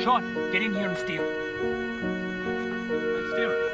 Sean, get in here and steer. I'm steering.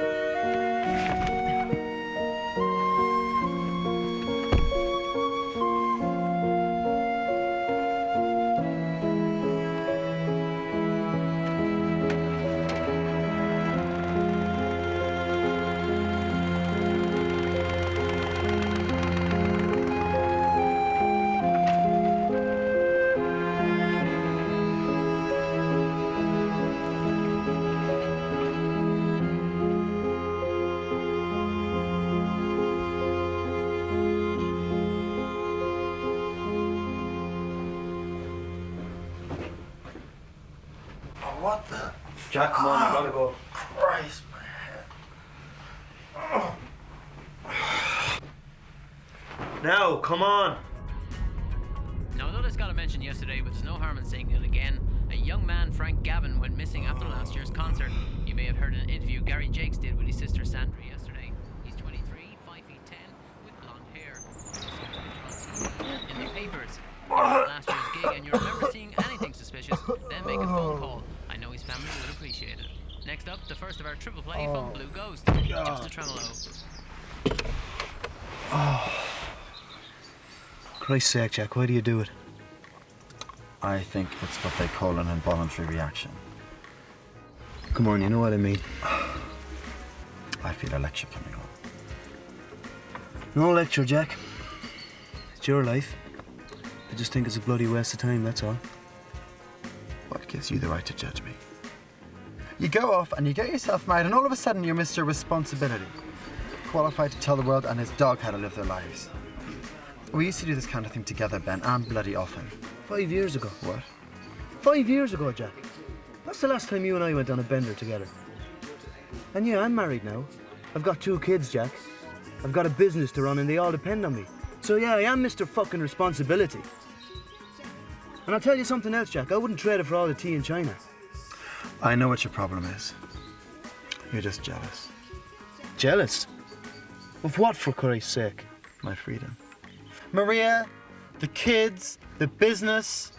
What the? Jack, come on, you gotta go. Christ, my head. Now, come on. Now, although this got a mention yesterday, but there's no harm in saying it again, a young man, Frank Gavin, went missing after last year's concert. You may have heard an interview Gary Jakes did with his sister Sandra yesterday. He's 23, 5 feet 10, with blonde hair. In the papers, last year's gig, and you remember seeing anything suspicious, then make a phone call. I know his family would appreciate it. Next up, the first of our triple play from Blue Ghost, Just a Tremolo. Christ's sake, Jack, why do you do it? I think it's what they call an involuntary reaction. Come on, you know what I mean. I feel a lecture coming on. No lecture, Jack. It's your life. I just think it's a bloody waste of time, that's all. What gives you the right to judge me? You go off and you get yourself married and all of a sudden you're Mr. Responsibility, qualified to tell the world and his dog how to live their lives. We used to do this kind of thing together, Ben, and bloody often. 5 years ago. What? 5 years ago, Jack. That's the last time you and I went on a bender together. And yeah, I'm married now. I've got 2 kids, Jack. I've got a business to run and they all depend on me. So yeah, I am Mr. fucking Responsibility. And I'll tell you something else, Jack. I wouldn't trade it for all the tea in China. I know what your problem is. You're just jealous. Jealous? Of what, for Christ's sake? My freedom. Maria, the kids, the business,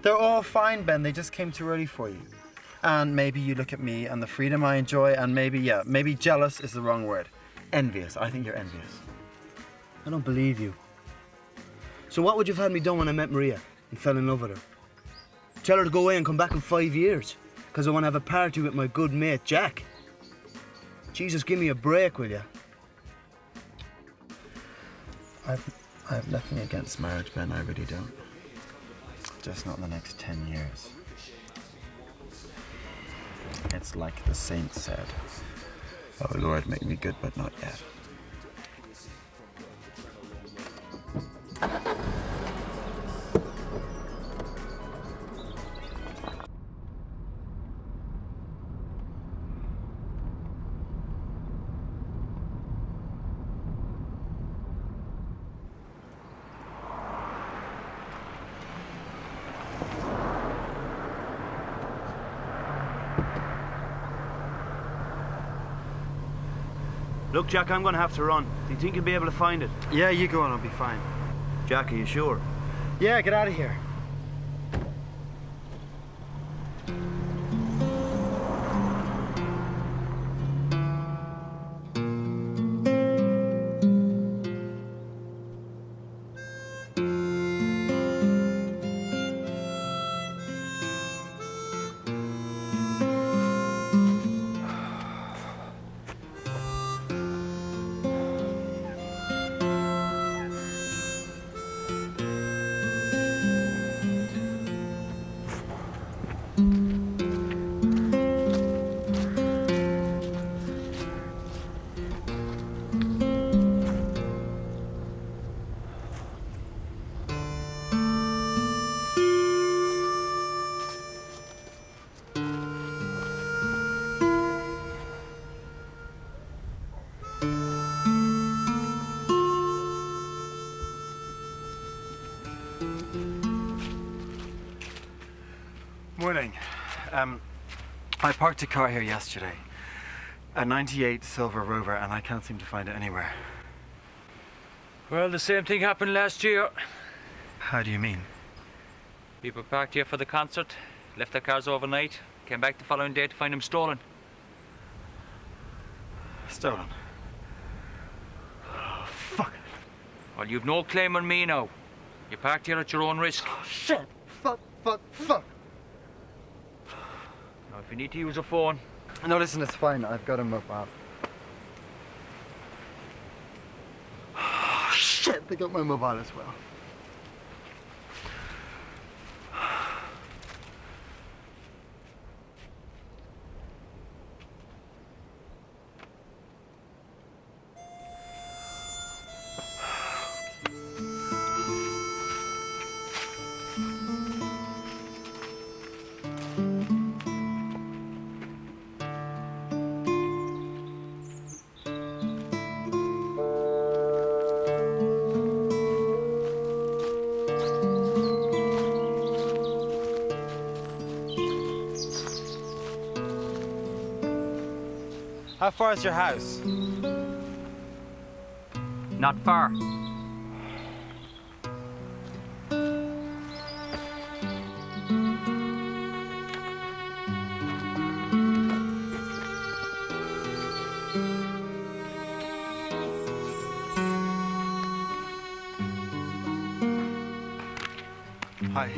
they're all fine, Ben. They just came too early for you. And maybe you look at me and the freedom I enjoy and maybe jealous is the wrong word. Envious. I think you're envious. I don't believe you. So what would you have had me done when I met Maria and fell in love with her? Tell her to go away and come back in 5 years because I want to have a party with my good mate, Jack. Jesus, give me a break, will you? I have nothing against marriage, Ben. I really don't. Just not in the next 10 years. It's like the saint said, "Oh Lord, make me good, but not yet." Look, Jack, I'm gonna have to run. Do you think you'll be able to find it? Yeah, you go on, I'll be fine. Jack, are you sure? Yeah, get out of here. Morning. I parked a car here yesterday. A 98 Silver Rover, and I can't seem to find it anywhere. Well, the same thing happened last year. How do you mean? People parked here for the concert, Left their cars overnight. Came back the following day to find them stolen. Stolen. Oh, fuck. Well, you've no claim on me now. You parked here at your own risk. Oh, shit. Fuck. Now, if you need to use a phone... No, listen, it's fine. I've got a mobile. Oh, shit. They got my mobile as well. How far is your house? Not far. Hi.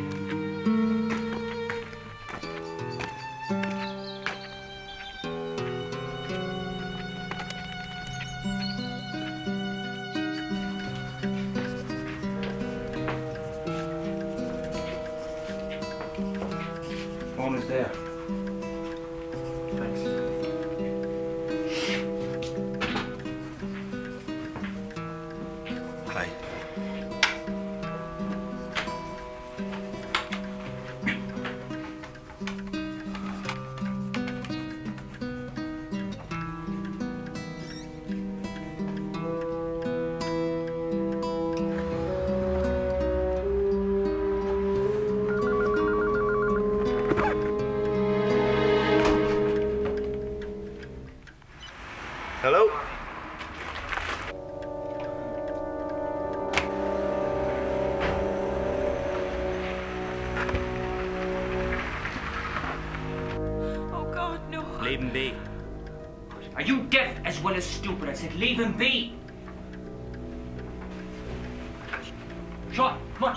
Phone is there. Thanks. Hi. Hello? Oh God, no. Leave him be. Are you deaf as well as stupid? I said leave him be. Sean, come on.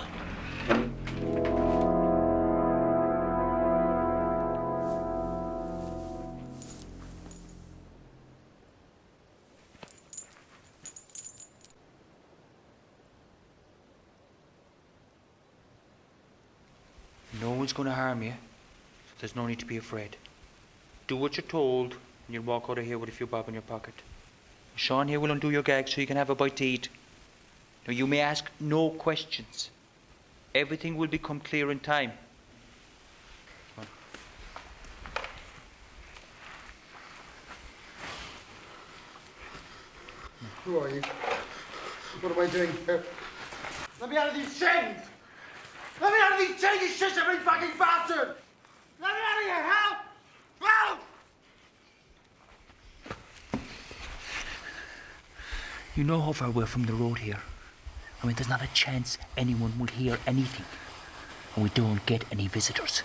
No one's going to harm you, so there's no need to be afraid. Do what you're told, and you'll walk out of here with a few bob in your pocket. Sean here will undo your gag so you can have a bite to eat. Now, you may ask no questions. Everything will become clear in time. Come on. Who are you? What am I doing here? Let me out of these chains! Let me out of these chains, you shit-shipping fucking bastard! Let me out of here! Help! Help! You know how far we're from the road here. I mean, there's not a chance anyone will hear anything. And we don't get any visitors.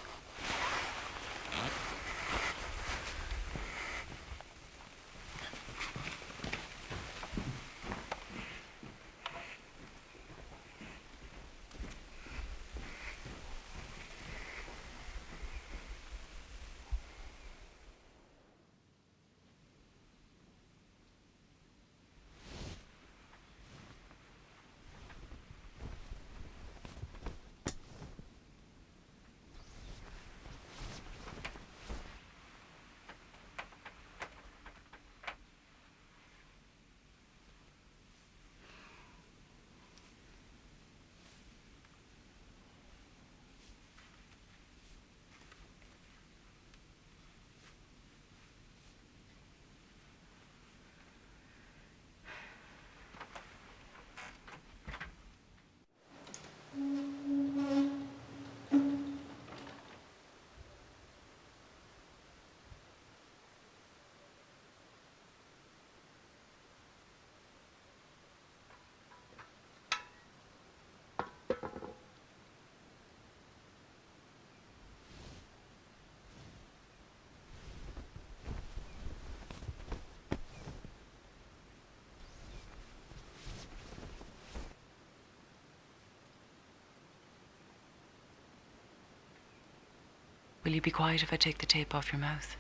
Will you be quiet if I take the tape off your mouth?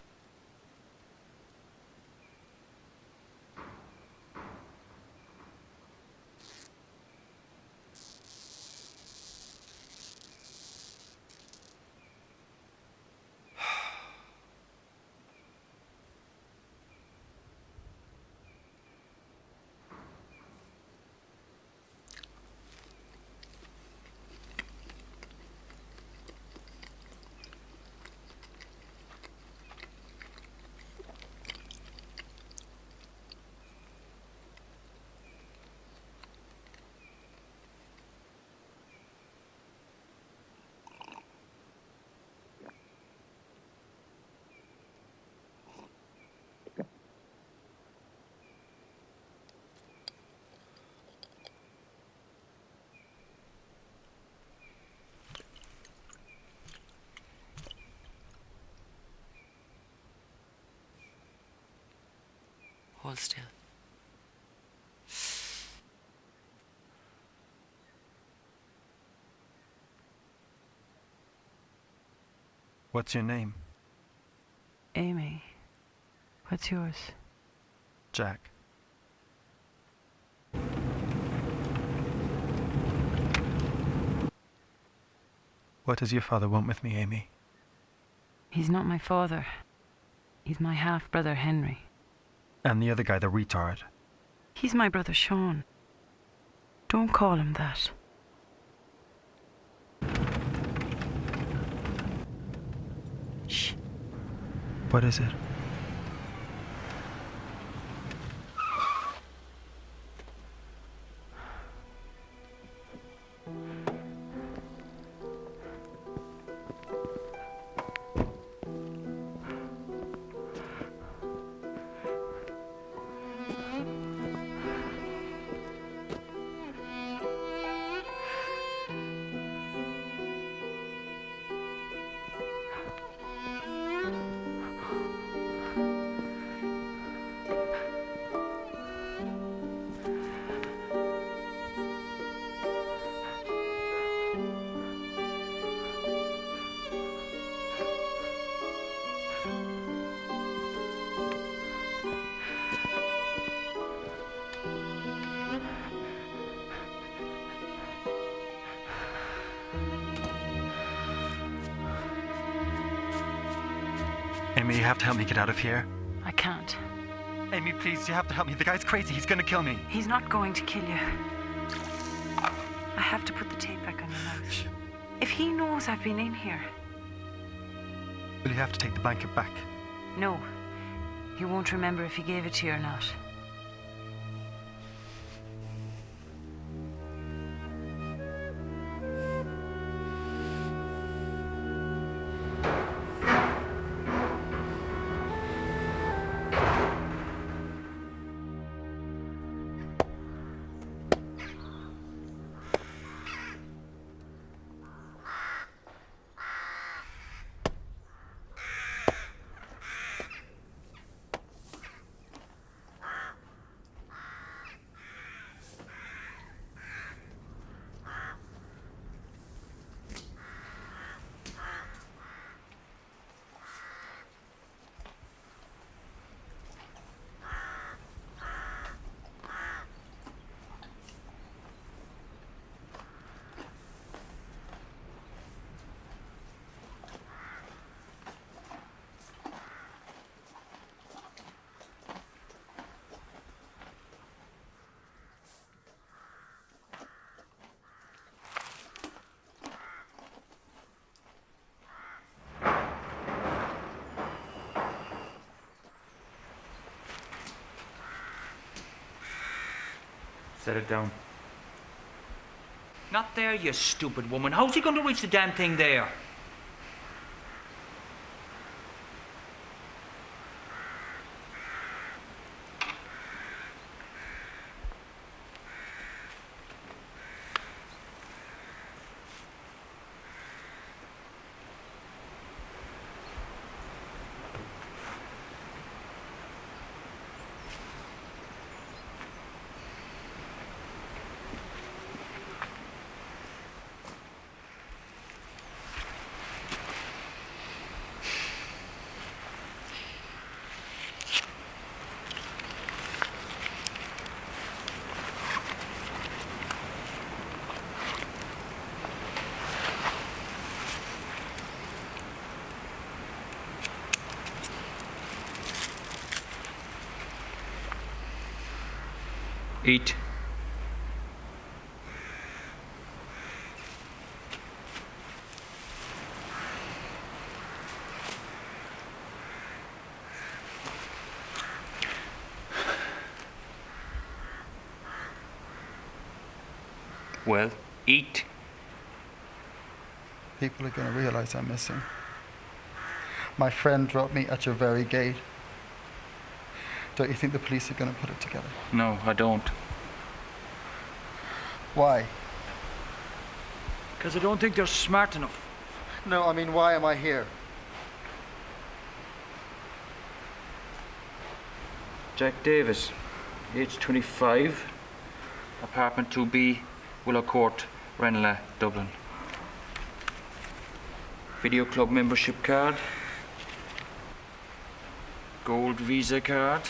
Hold still. What's your name? Amy. What's yours? Jack. What does your father want with me, Amy? He's not my father. He's my half-brother, Henry. And the other guy, the retard. He's my brother, Sean. Don't call him that. Shh. What is it? Amy, you have to help me get out of here. I can't. Amy, please, you have to help me. The guy's crazy. He's gonna kill me. He's not going to kill you. I have to put the tape back on your mouth. If he knows I've been in here... Will you have to take the blanket back? No. He won't remember if he gave it to you or not. Set it down. Not there, you stupid woman. How's he going to reach the damn thing there? Eat. Well, eat. People are going to realize I'm missing. My friend dropped me at your very gate. Don't you think the police are going to put it together? No, I don't. Why? Because I don't think they're smart enough. No, I mean, why am I here? Jack Davis, age 25, apartment 2B, Willow Court, Ranelagh, Dublin. Video club membership card. Gold Visa card.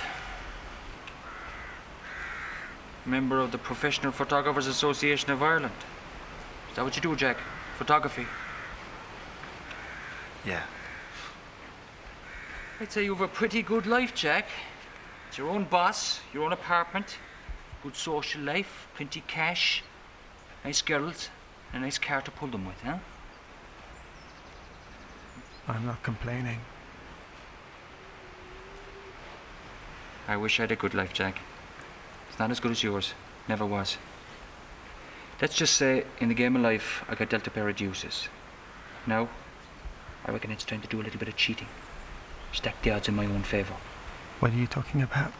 Member of the Professional Photographers Association of Ireland. Is that what you do, Jack? Photography? Yeah. I'd say you have a pretty good life, Jack. It's your own boss, your own apartment, good social life, plenty cash, nice girls, and a nice car to pull them with, huh? I'm not complaining. I wish I had a good life, Jack. It's not as good as yours. Never was. Let's just say, in the game of life, I got dealt a pair of deuces. Now, I reckon it's time to do a little bit of cheating. Stack the odds in my own favour. What are you talking about?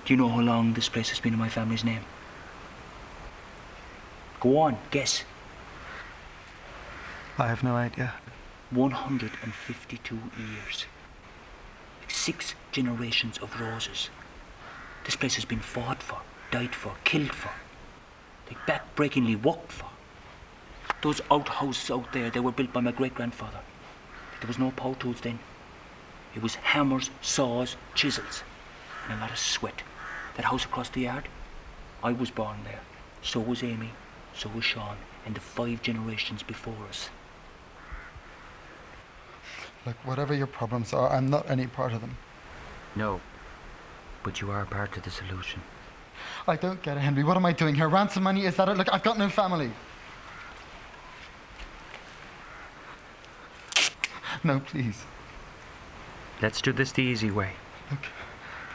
Do you know how long this place has been in my family's name? Go on, guess. I have no idea. 152 years. 6 generations of roses. This place has been fought for, died for, killed for. They back-breakingly worked for. Those outhouses out there, they were built by my great-grandfather. There was no power tools then. It was hammers, saws, chisels, and a lot of sweat. That house across the yard, I was born there. So was Amy, so was Sean, and the 5 generations before us. Look, whatever your problems are, I'm not any part of them. No, but you are part of the solution. I don't get it, Henry. What am I doing here? Ransom money? Is that it? Look, I've got no family. No, please. Let's do this the easy way. Look,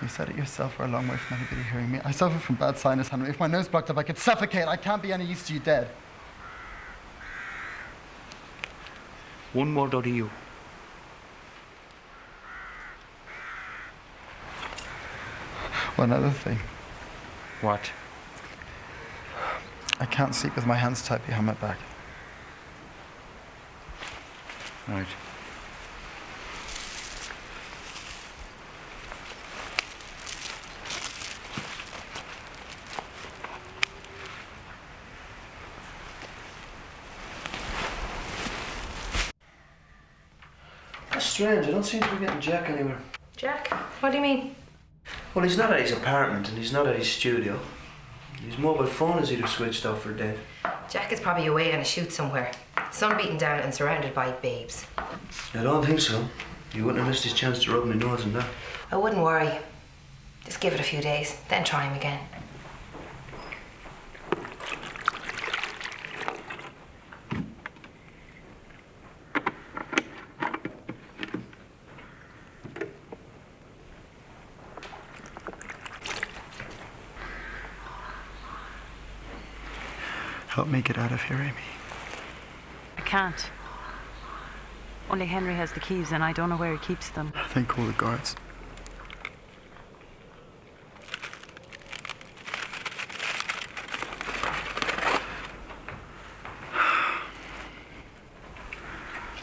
you said it yourself, we're a long way from anybody hearing me. I suffer from bad sinus, Henry. If my nose blocked up, I could suffocate. I can't be any use to you dead. One word out of you. One other thing. What? I can't sleep with my hands tied behind my back. Right. That's strange. I don't seem to be getting Jack anywhere. Jack? What do you mean? Well, he's not at his apartment and he's not at his studio. His mobile phone is either switched off or dead. Jack is probably away on a shoot somewhere. Sun beaten down and surrounded by babes. I don't think so. He wouldn't have missed his chance to rub my nose in that. I wouldn't worry. Just give it a few days, then try him again. Help me get out of here, Amy. I can't. Only Henry has the keys and I don't know where he keeps them. Then call the guards.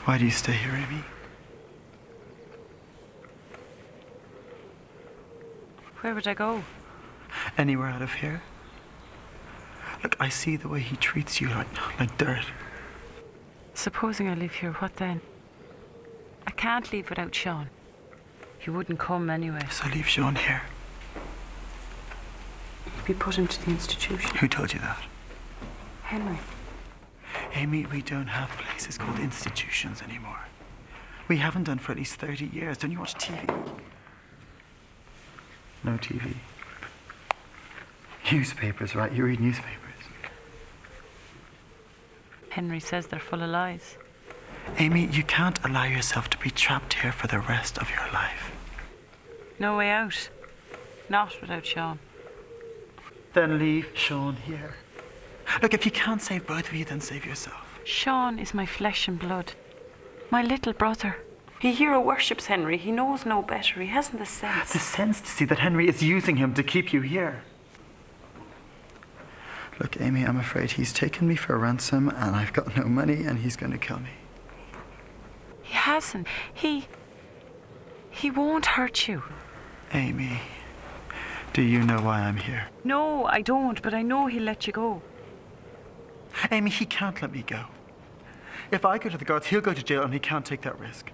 Why do you stay here, Amy? Where would I go? Anywhere out of here? Look, I see the way he treats you like dirt. Supposing I live here, what then? I can't leave without Sean. He wouldn't come anyway. So leave Sean here. He'd be put into the institution. Who told you that? Henry. Amy, we don't have places called institutions anymore. We haven't done for at least 30 years. Don't you watch TV? No TV. Newspapers, right? You read newspapers. Henry says they're full of lies. Amy, you can't allow yourself to be trapped here for the rest of your life. No way out. Not without Sean. Then leave Sean here. Look, if you can't save both of you, then save yourself. Sean is my flesh and blood. My little brother. He hero worships Henry. He knows no better. He hasn't the sense. The sense to see that Henry is using him to keep you here. Look, Amy, I'm afraid he's taken me for a ransom and I've got no money and he's going to kill me. He hasn't. He won't hurt you. Amy, do you know why I'm here? No, I don't, but I know he'll let you go. Amy, he can't let me go. If I go to the guards, he'll go to jail and he can't take that risk.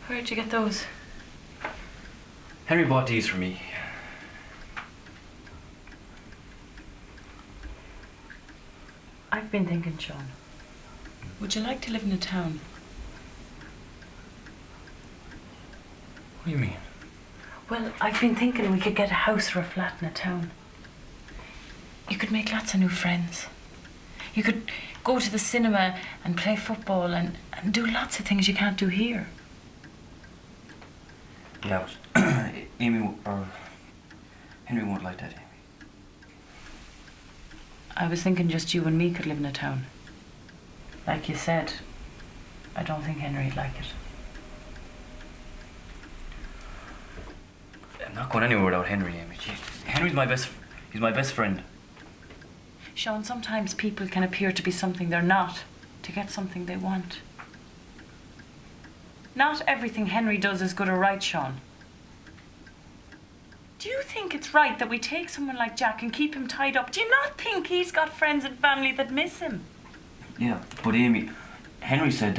Where'd you get those? Henry bought these for me. I've been thinking, Sean. Would you like to live in a town? What do you mean? Well, I've been thinking we could get a house or a flat in a town. You could make lots of new friends. You could go to the cinema and play football and do lots of things you can't do here. Yeah, but Amy or Henry won't like that, Amy. I was thinking just you and me could live in a town. Like you said, I don't think Henry'd like it. I'm not going anywhere without Henry, Amy. Jeez. Henry's he's my best friend. Sean, sometimes people can appear to be something they're not to get something they want. Not everything Henry does is good or right, Sean. Do you think it's right that we take someone like Jack and keep him tied up? Do you not think he's got friends and family that miss him? Yeah, but Amy, Henry said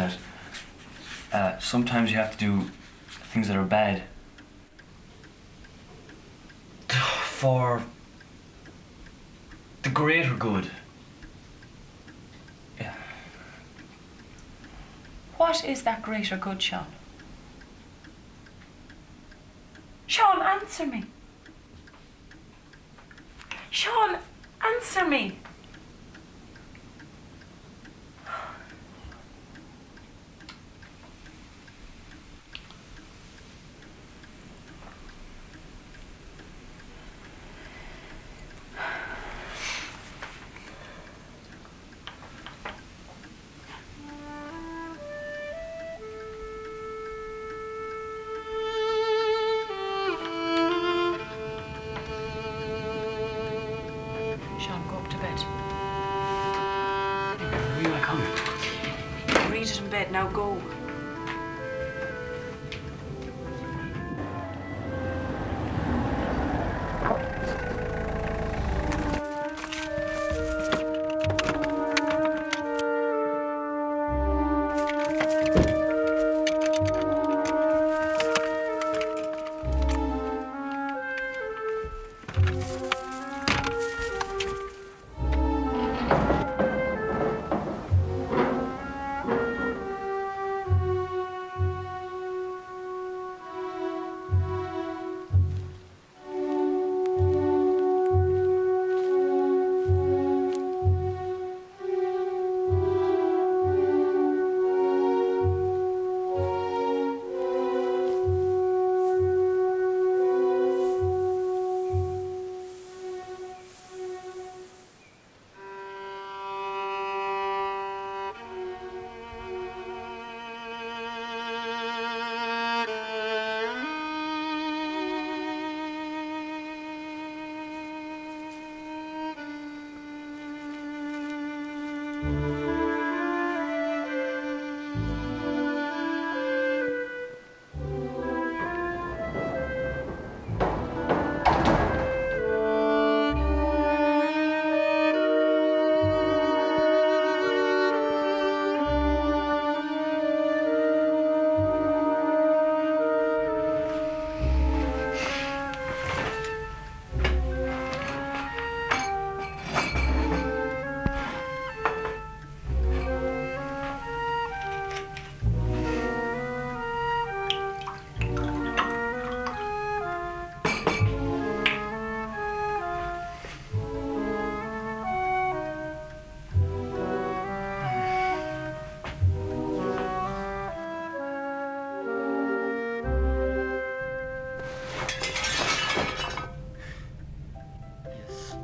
that sometimes you have to do things that are bad for the greater good. Yeah. What is that greater good, Sean? Sean, answer me. Sean, answer me. Sean, go up to bed. Where are you coming? Read it in bed, now go.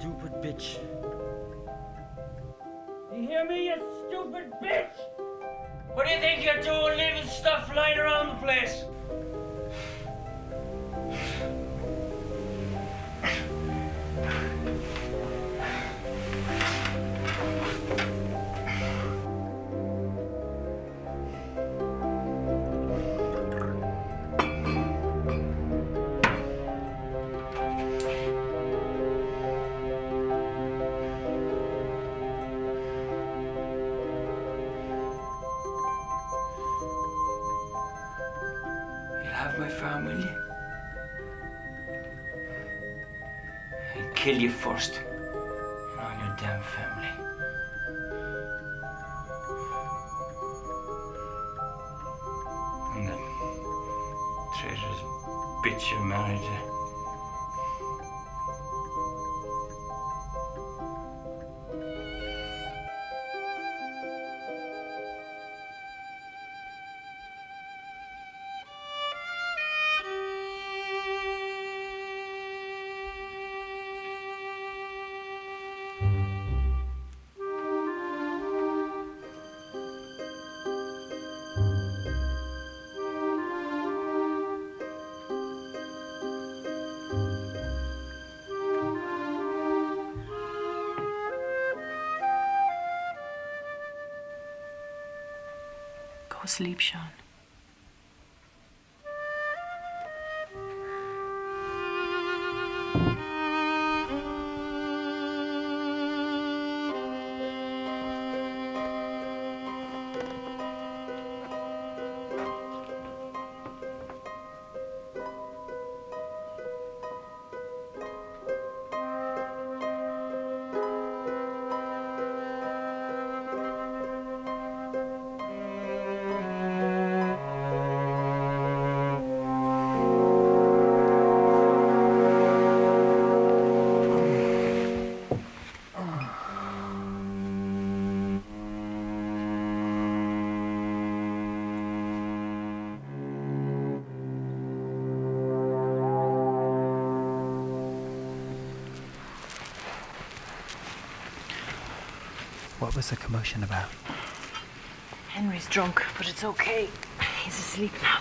stupid bitch. You hear me, you stupid bitch? What do you think you're doing, leaving stuff lying around the place? Have my farm, will you? I'll kill you first, and all your damn family. And that traitorous bitch you married to. Go sleep, Sean. What was the commotion about? Henry's drunk, but it's okay. He's asleep now.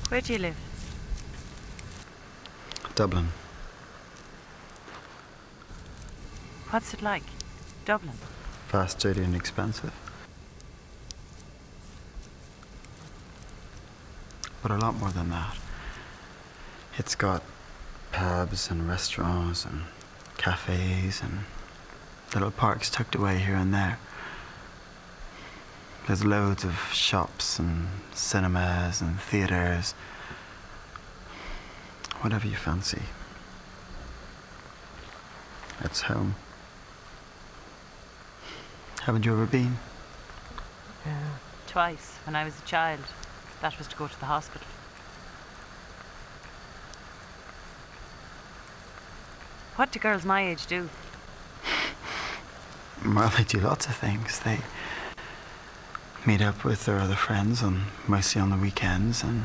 Where do you live? Dublin. What's it like? Dublin? Fast, dirty and expensive. But a lot more than that. It's got pubs and restaurants and cafes and little parks tucked away here and there. There's loads of shops and cinemas and theatres. Whatever you fancy. It's home. Haven't you ever been? Twice, when I was a child. That was to go to the hospital. What do girls my age do? Well, they do lots of things. They meet up with their other friends, mostly on the weekends, and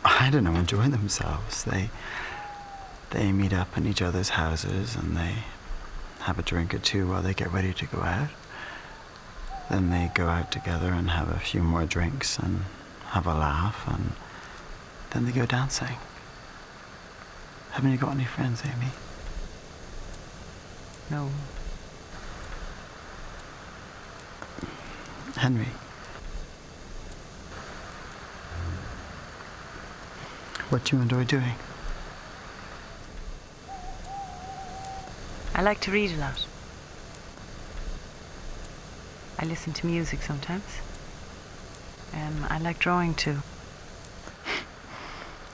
I don't know, enjoy themselves. They meet up in each other's houses and they have a drink or two while they get ready to go out. Then they go out together and have a few more drinks and have a laugh, and then they go dancing. Haven't you got any friends, Amy? No. Henry. What do you enjoy doing? I like to read a lot. I listen to music sometimes. I like drawing too.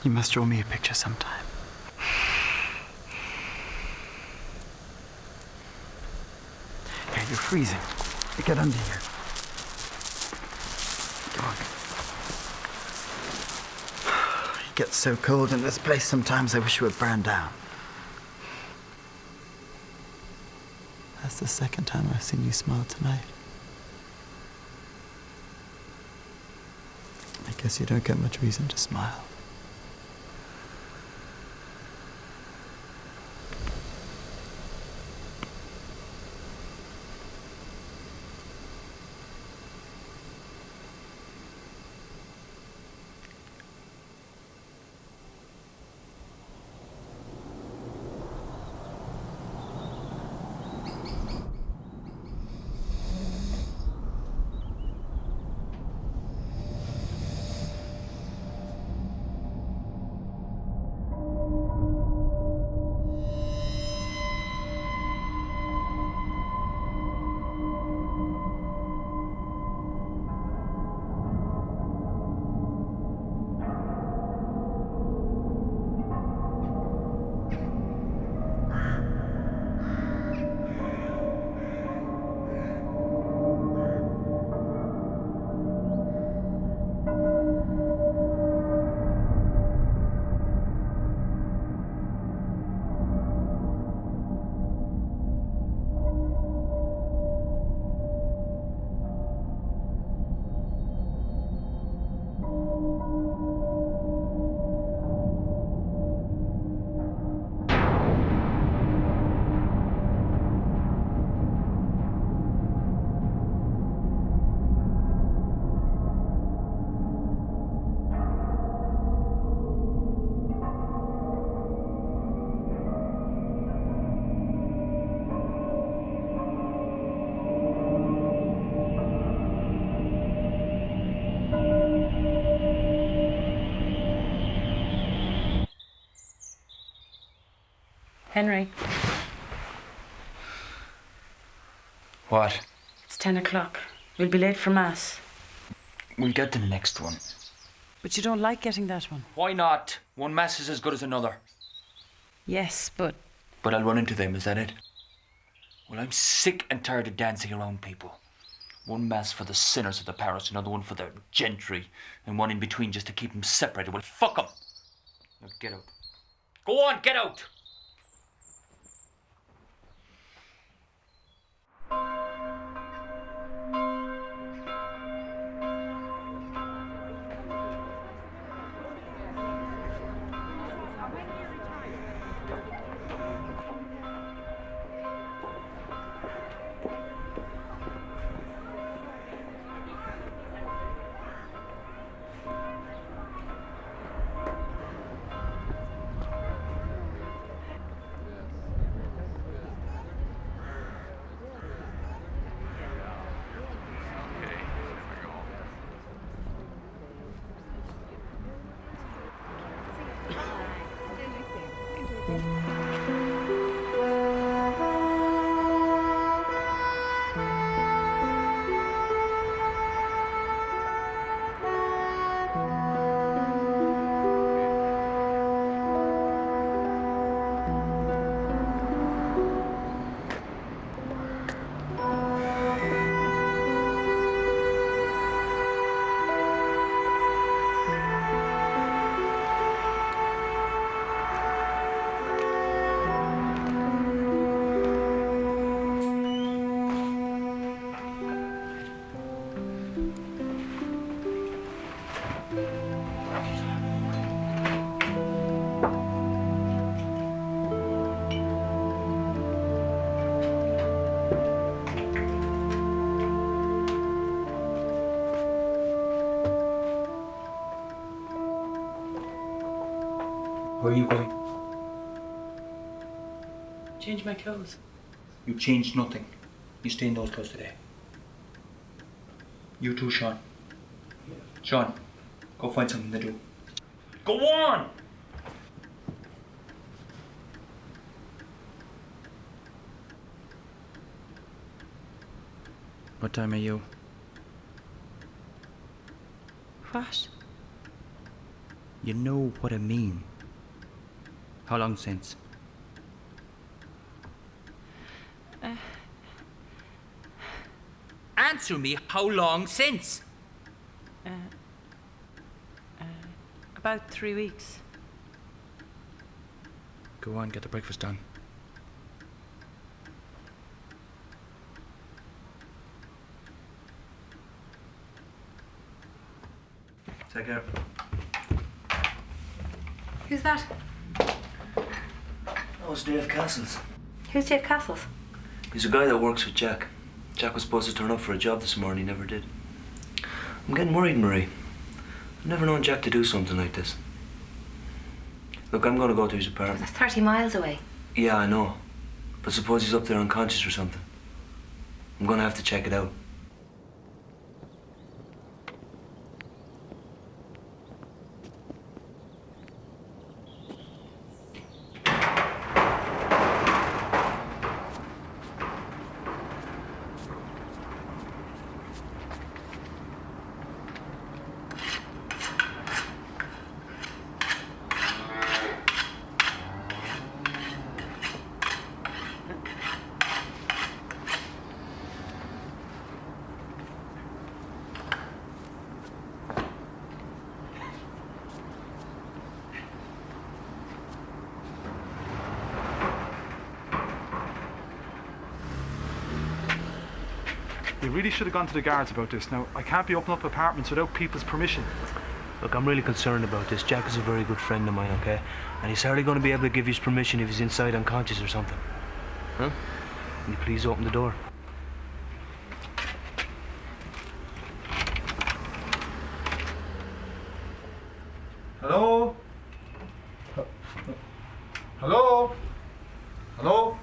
You must draw me a picture sometime. Here, you're freezing. Get under here. gets so cold in this place sometimes I wish it would burn down. That's the second time I've seen you smile tonight. I guess you don't get much reason to smile. Henry, What? it's 10 o'clock. We'll be late for Mass. We'll get to the next one. But you don't like getting that one? Why not? One mass is as good as another. Yes, but... But I'll run into them, is that it? Well, I'm sick and tired of dancing around people. One mass for the sinners of the parish, another one for the gentry, and one in between just to keep them separated. Well, fuck them! Now get out. Go on, get out! Where are you going? Change my clothes. You changed nothing. You stay in those clothes today. You too, Sean. Sean, go find something to do. Go on! What time are you? What? You know what I mean. How long since? Answer me, how long since? About 3 weeks. Go on, get the breakfast done. Take care. Who's that? Oh, it's Dave Castles. Who's Dave Castles? He's a guy that works with Jack. Jack was supposed to turn up for a job this morning, he never did. I'm getting worried, Marie. I've never known Jack to do something like this. Look, I'm going to go to his apartment. That's 30 miles away. Yeah, I know. But suppose he's up there unconscious or something. I'm going to have to check it out. You really should have gone to the guards about this. Now, I can't be opening up apartments without people's permission. Look, I'm really concerned about this. Jack is a very good friend of mine, okay? And he's hardly going to be able to give you his permission if he's inside unconscious or something. Huh? Can you please open the door? Hello? Hello? Hello?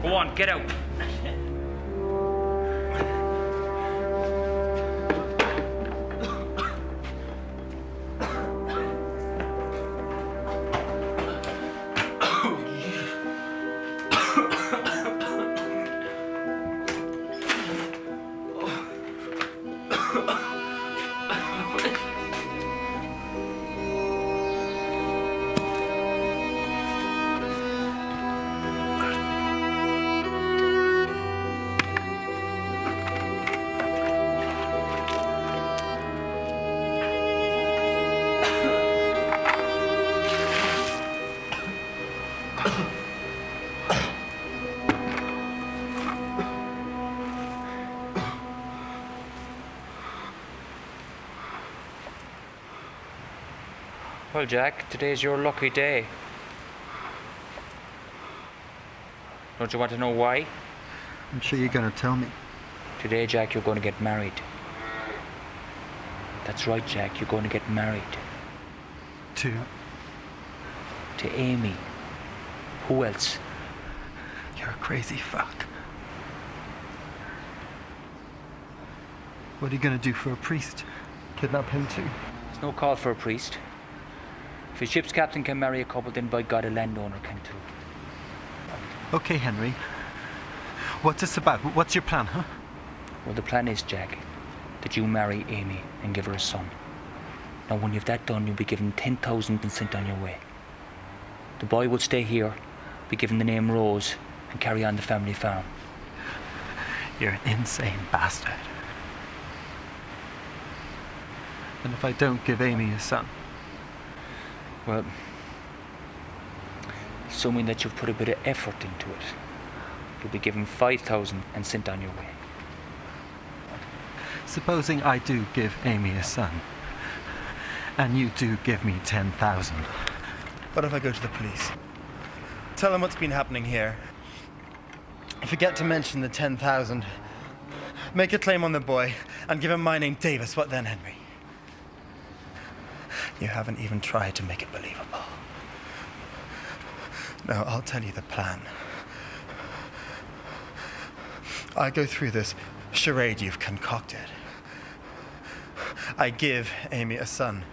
Go on, get out. Well, Jack, today's your lucky day. Don't you want to know why? I'm sure you're going to tell me. Today, Jack, you're going to get married. That's right, Jack, you're going to get married. To Amy. Who else? You're a crazy fuck. What are you going to do for a priest? Kidnap him too? There's no call for a priest. If a ship's captain can marry a couple, then by God, a landowner can too. Okay, Henry. What's this about? What's your plan, huh? Well, the plan is, Jack, that you marry Amy and give her a son. Now, when you've that done, you'll be given 10,000 and sent on your way. The boy will stay here, be given the name Rose, and carry on the family farm. You're an insane bastard. And if I don't give Amy a son? Well, assuming that you've put a bit of effort into it, you'll be given 5,000 and sent on your way. Supposing I do give Amy a son, and you do give me 10,000. What if I go to the police? Tell them what's been happening here. Forget to mention the 10,000. Make a claim on the boy, and give him my name, Davis. What then, Henry? You haven't even tried to make it believable. No, I'll tell you the plan. I go through this charade you've concocted. I give Amy a son,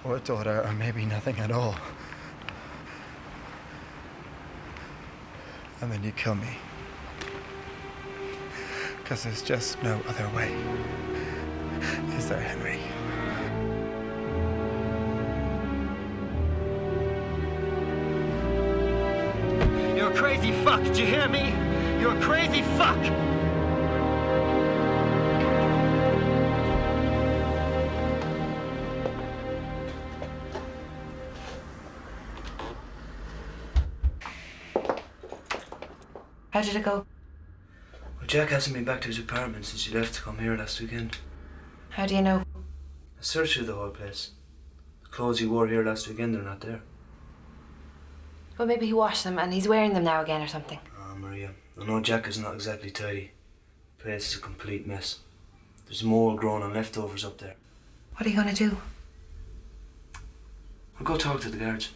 or a daughter, or maybe nothing at all. And then you kill me. Because there's just no other way. Is there, Henry? You're a crazy fuck, do you hear me? You're a crazy fuck! How did it go? Well, Jack hasn't been back to his apartment since he left to come here last weekend. How do you know? I searched through the whole place. The clothes he wore here last weekend are not there. Well, maybe he washed them and he's wearing them now again or something. Oh, Maria, I know Jack is not exactly tidy. The place is a complete mess. There's mold growing on leftovers up there. What are you going to do? I'll go talk to the guards.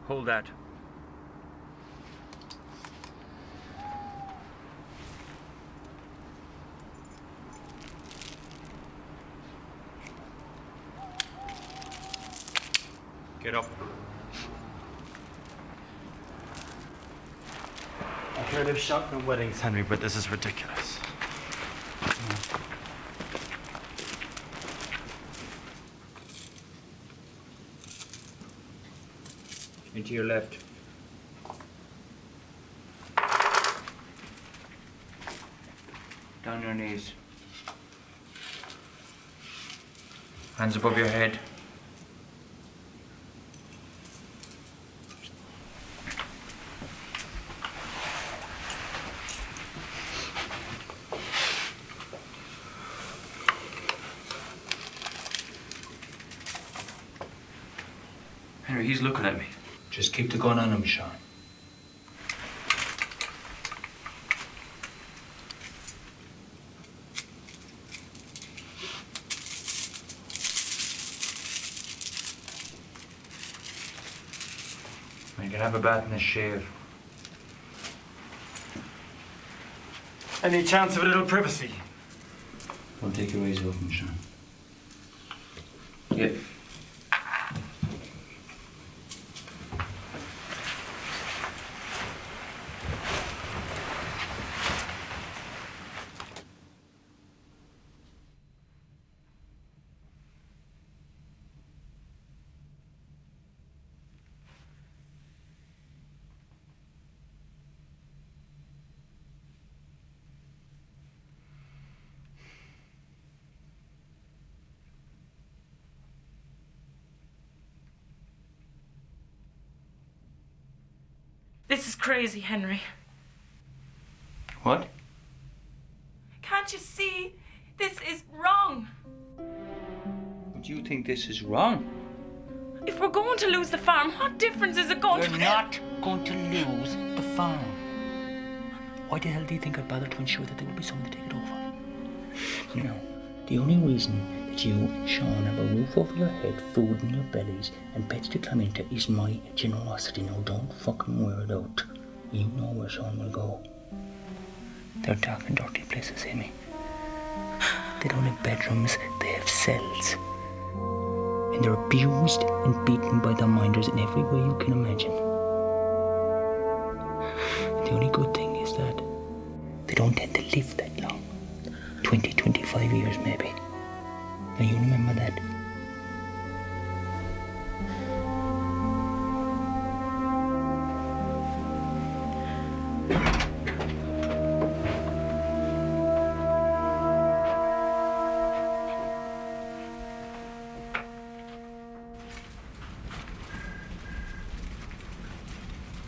Hold that. Get up. I hear they've shot no weddings, Henry, but this is ridiculous. Into your left. Down your knees. Hands above your head. Henry, he's looking at me. Just keep the gun on him, Sean. You can have a bath and a shave. Any chance of a little privacy? Don't take your eyes off him, Sean. Yep. This is crazy, Henry. What? Can't you see? This is wrong. Do you think this is wrong? If we're going to lose the farm, what difference is it going to We're make? not going to lose the farm. Why the hell do you think I'd bother to ensure that there would be someone to take it over? You know, the only reason that you and Sean have a roof over your head, food in your bellies, and beds to climb into is my generosity. Now, don't fucking wear it out. You know where Sean will go. They're dark and dirty places, Amy. They don't have bedrooms, they have cells. And they're abused and beaten by their minders in every way you can imagine. And the only good thing is that they don't tend to live that long. 20, 25 years maybe. Now you remember that.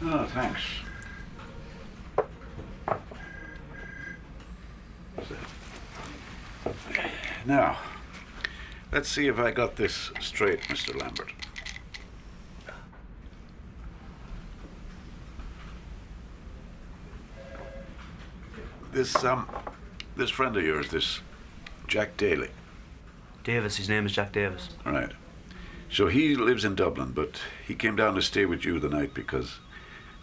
Oh, thanks. Now, let's see if I got this straight, Mr. Lambert. This friend of yours, this Jack Daly. Davis, his name is Jack Davis. Right. So he lives in Dublin, but he came down to stay with you the night because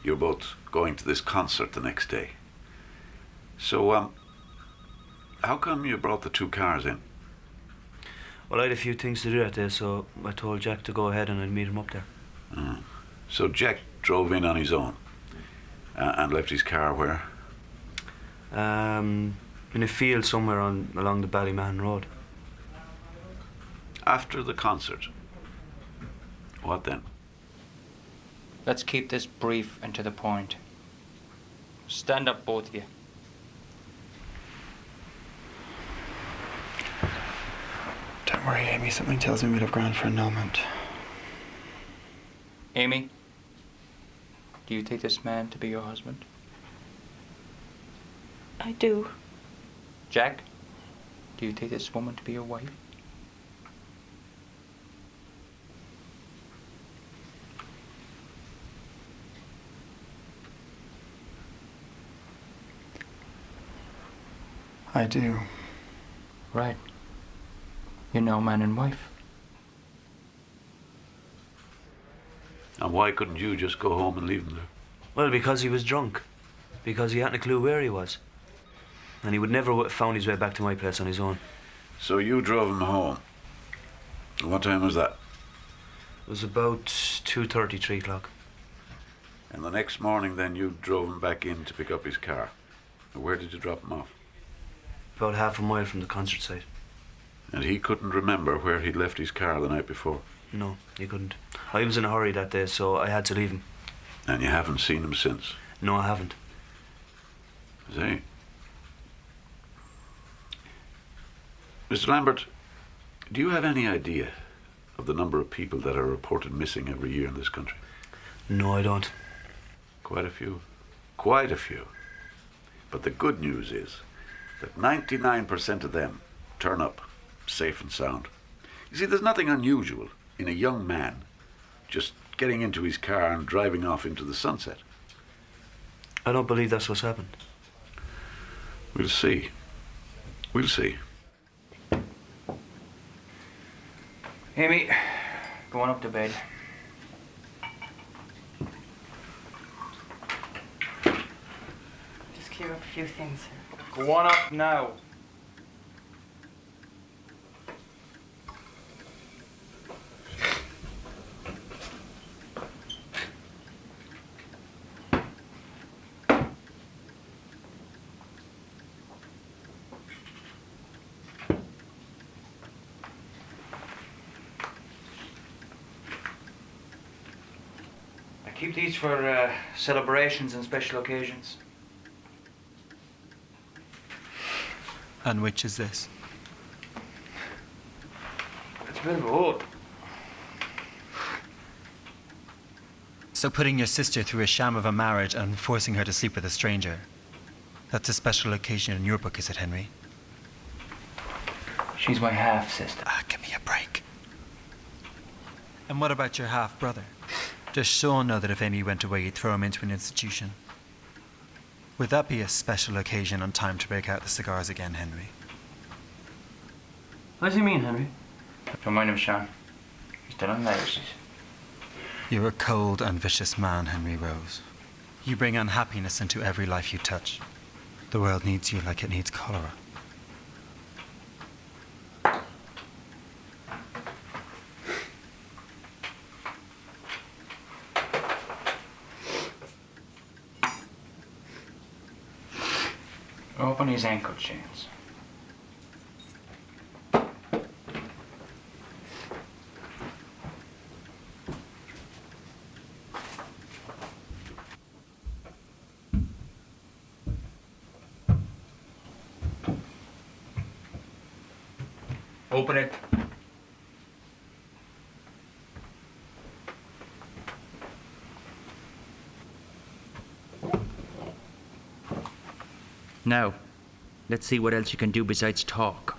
you're both going to this concert the next day. So, how come you brought the two cars in? Well, I had a few things to do that day, so I told Jack to go ahead and I'd meet him up there. So Jack drove in on his own and left his car where? In a field somewhere along the Ballymahan Road. After the concert? What then? Let's keep this brief and to the point. Stand up, both of you. Don't worry, Amy. Something tells me we'd have gone for annulment. Amy, do you take this man to be your husband? I do. Jack, do you take this woman to be your wife? I do. Right. You're now man and wife. And why couldn't you just go home and leave him there? Well, because he was drunk. Because he hadn't a clue where he was. And he would never have found his way back to my place on his own. So you drove him home. What time was that? It was about 2:30, 3 o'clock. And the next morning then you drove him back in to pick up his car. Where did you drop him off? About half a mile from the concert site. And he couldn't remember where he'd left his car the night before? No, he couldn't. I was in a hurry that day, so I had to leave him. And you haven't seen him since? No, I haven't. See? Mr. Lambert, do you have any idea of the number of people that are reported missing every year in this country? No, I don't. Quite a few. Quite a few. But the good news is that 99% of them turn up safe and sound. You see, there's nothing unusual in a young man just getting into his car and driving off into the sunset. I don't believe that's what's happened. We'll see. We'll see. Amy, go on up to bed. Just clear up a few things. Go on up now. I keep these for celebrations and special occasions. And which is this? It's a bit of a hood. So putting your sister through a sham of a marriage and forcing her to sleep with a stranger, that's a special occasion in your book, is it, Henry? She's my half-sister. Give me a break. And what about your half-brother? Does Sean know that if Amy went away, you'd throw him into an institution? Would that be a special occasion and time to break out the cigars again, Henry? What does he mean, Henry? Don't mind him, Sean. He's still on layers. You're a cold and vicious man, Henry Rose. You bring unhappiness into every life you touch. The world needs you like it needs cholera. Open his ankle chains. Open it. Now, let's see what else you can do besides talk.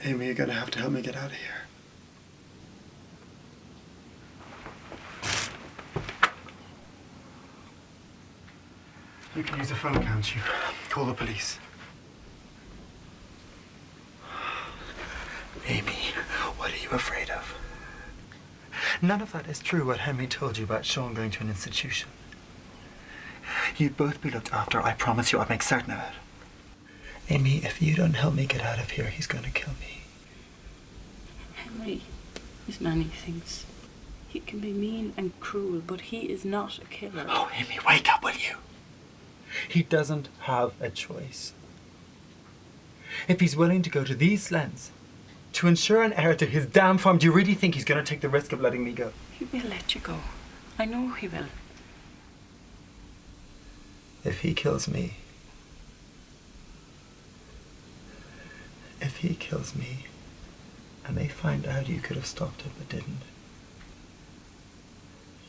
Amy, you're gonna have to help me get out of here. You can use a phone, can't you? Call the police. Amy, what are you afraid of? None of that is true, what Henry told you about Sean going to an institution. You'd both be looked after, I promise you, I'll make certain of it. Amy, if you don't help me get out of here, he's going to kill me. Henry is many things. He can be mean and cruel, but he is not a killer. Oh, Amy, wake up, will you? He doesn't have a choice. If he's willing to go to these lengths to ensure an heir to his damn farm, do you really think he's going to take the risk of letting me go? He will let you go. I know he will. If he kills me, and they find out you could have stopped it but didn't,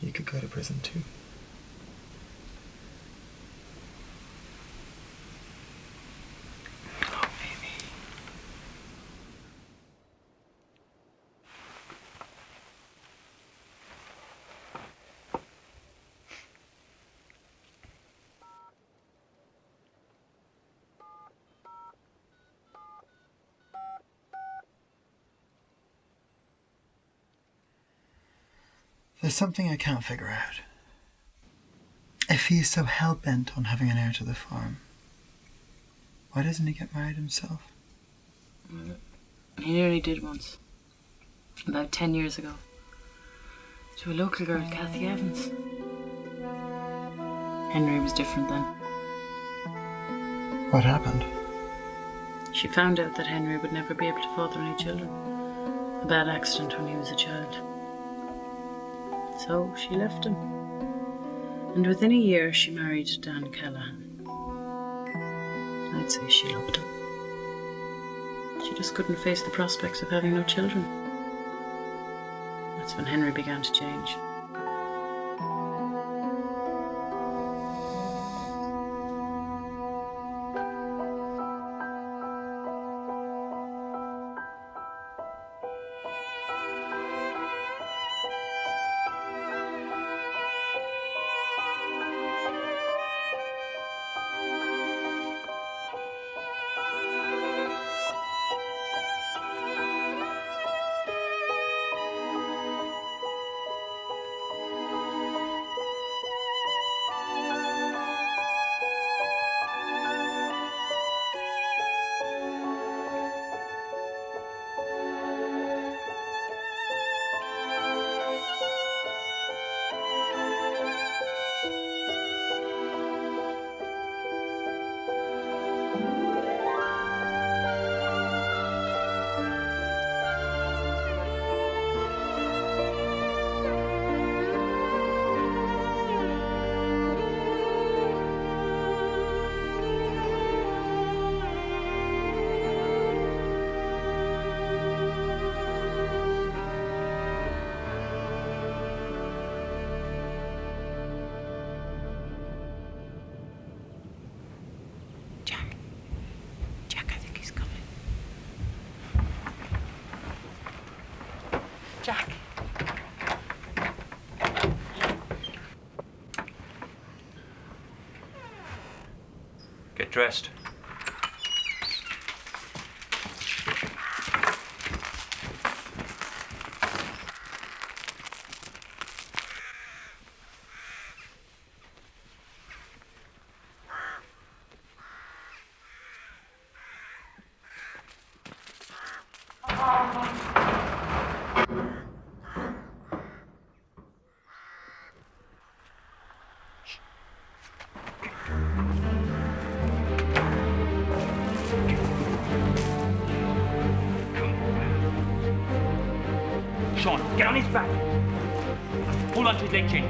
you could go to prison too. Oh, Amy. There's something I can't figure out. If he is so hell-bent on having an heir to the farm, why doesn't he get married himself? He nearly did once. About 10 years ago. To a local girl, Kathy Evans. Henry was different then. What happened? She found out that Henry would never be able to father any children. A bad accident when he was a child. So she left him. And within a year she married Dan Callahan. I'd say she loved him. She just couldn't face the prospects of having no children. That's when Henry began to change. Jack. Get dressed. Sean, get on his back. Hold on to his leg chain.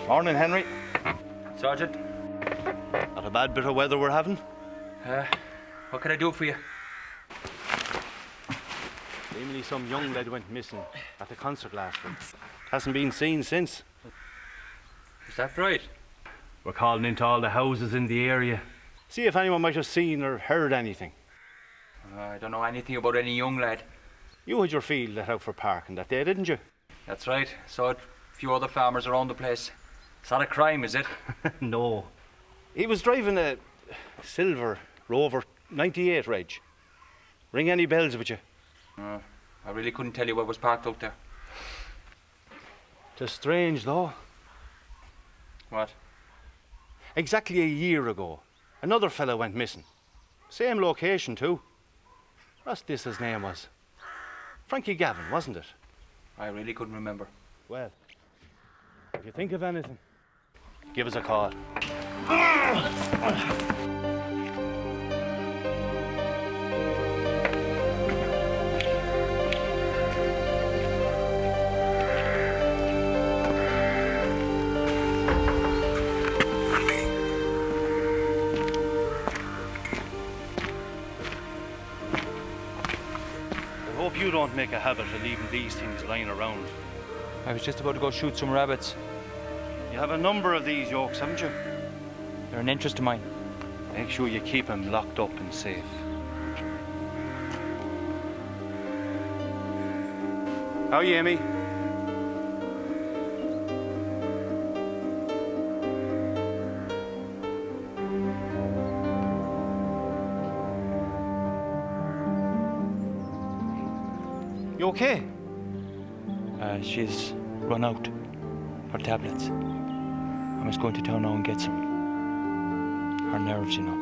Morning, Henry. Sergeant. Not a bad bit of weather we're having. What can I do for you? Seemingly some young lad went missing at the concert last week. Hasn't been seen since. Is that right? We're calling into all the houses in the area. See if anyone might have seen or heard anything. I don't know anything about any young lad. You had your field let out for parking that day, didn't you? That's right. Saw a few other farmers around the place. It's not a crime, is it? No. He was driving a silver Rover 98 reg. Ring any bells with you? I really couldn't tell you what was parked out there. Just strange, though. What? Exactly a year ago, another fella went missing. Same location, too. What's this his name was? Frankie Gavin, wasn't it? I really couldn't remember. Well, if you think of anything, give us a call. I hope you don't make a habit of leaving these things lying around. I was just about to go shoot some rabbits. You have a number of these yolks, haven't you? They're an interest of mine. Make sure you keep them locked up and safe. How are you, Amy? You okay? She's run out. Her tablets. I must go into town now and get some. Her nerves, you know.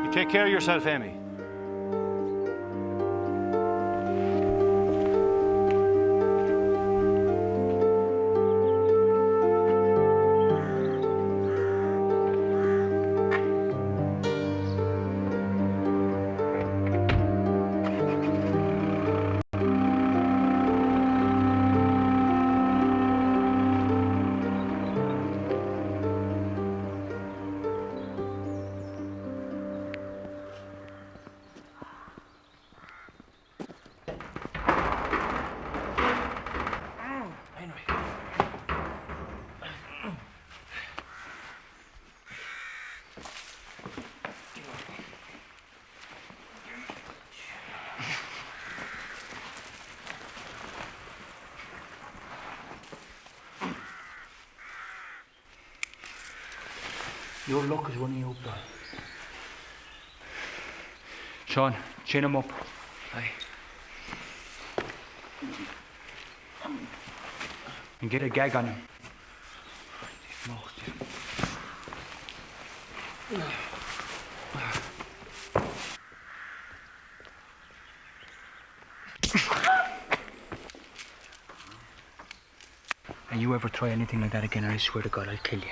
You take care of yourself, Amy. Your luck is running out, boy. Sean, chain him up. Aye. And get a gag on him. And you ever try anything like that again, I swear to God, I'll kill you.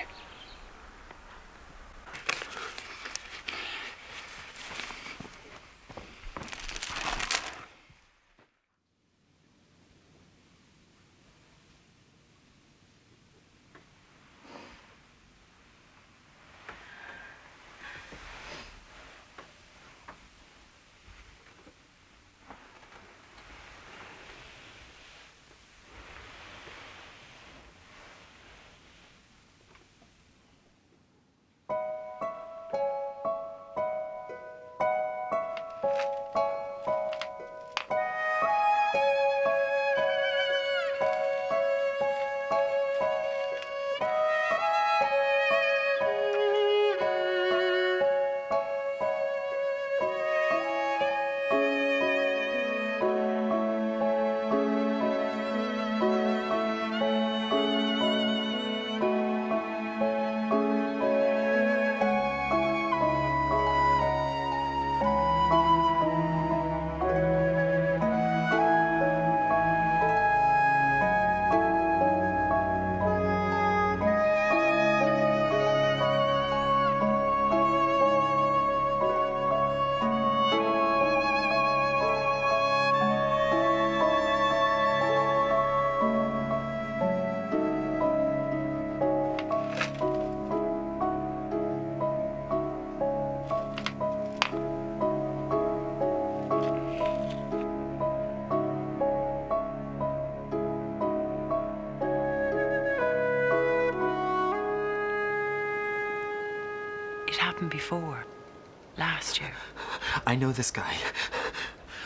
It happened before. Last year. I know this guy.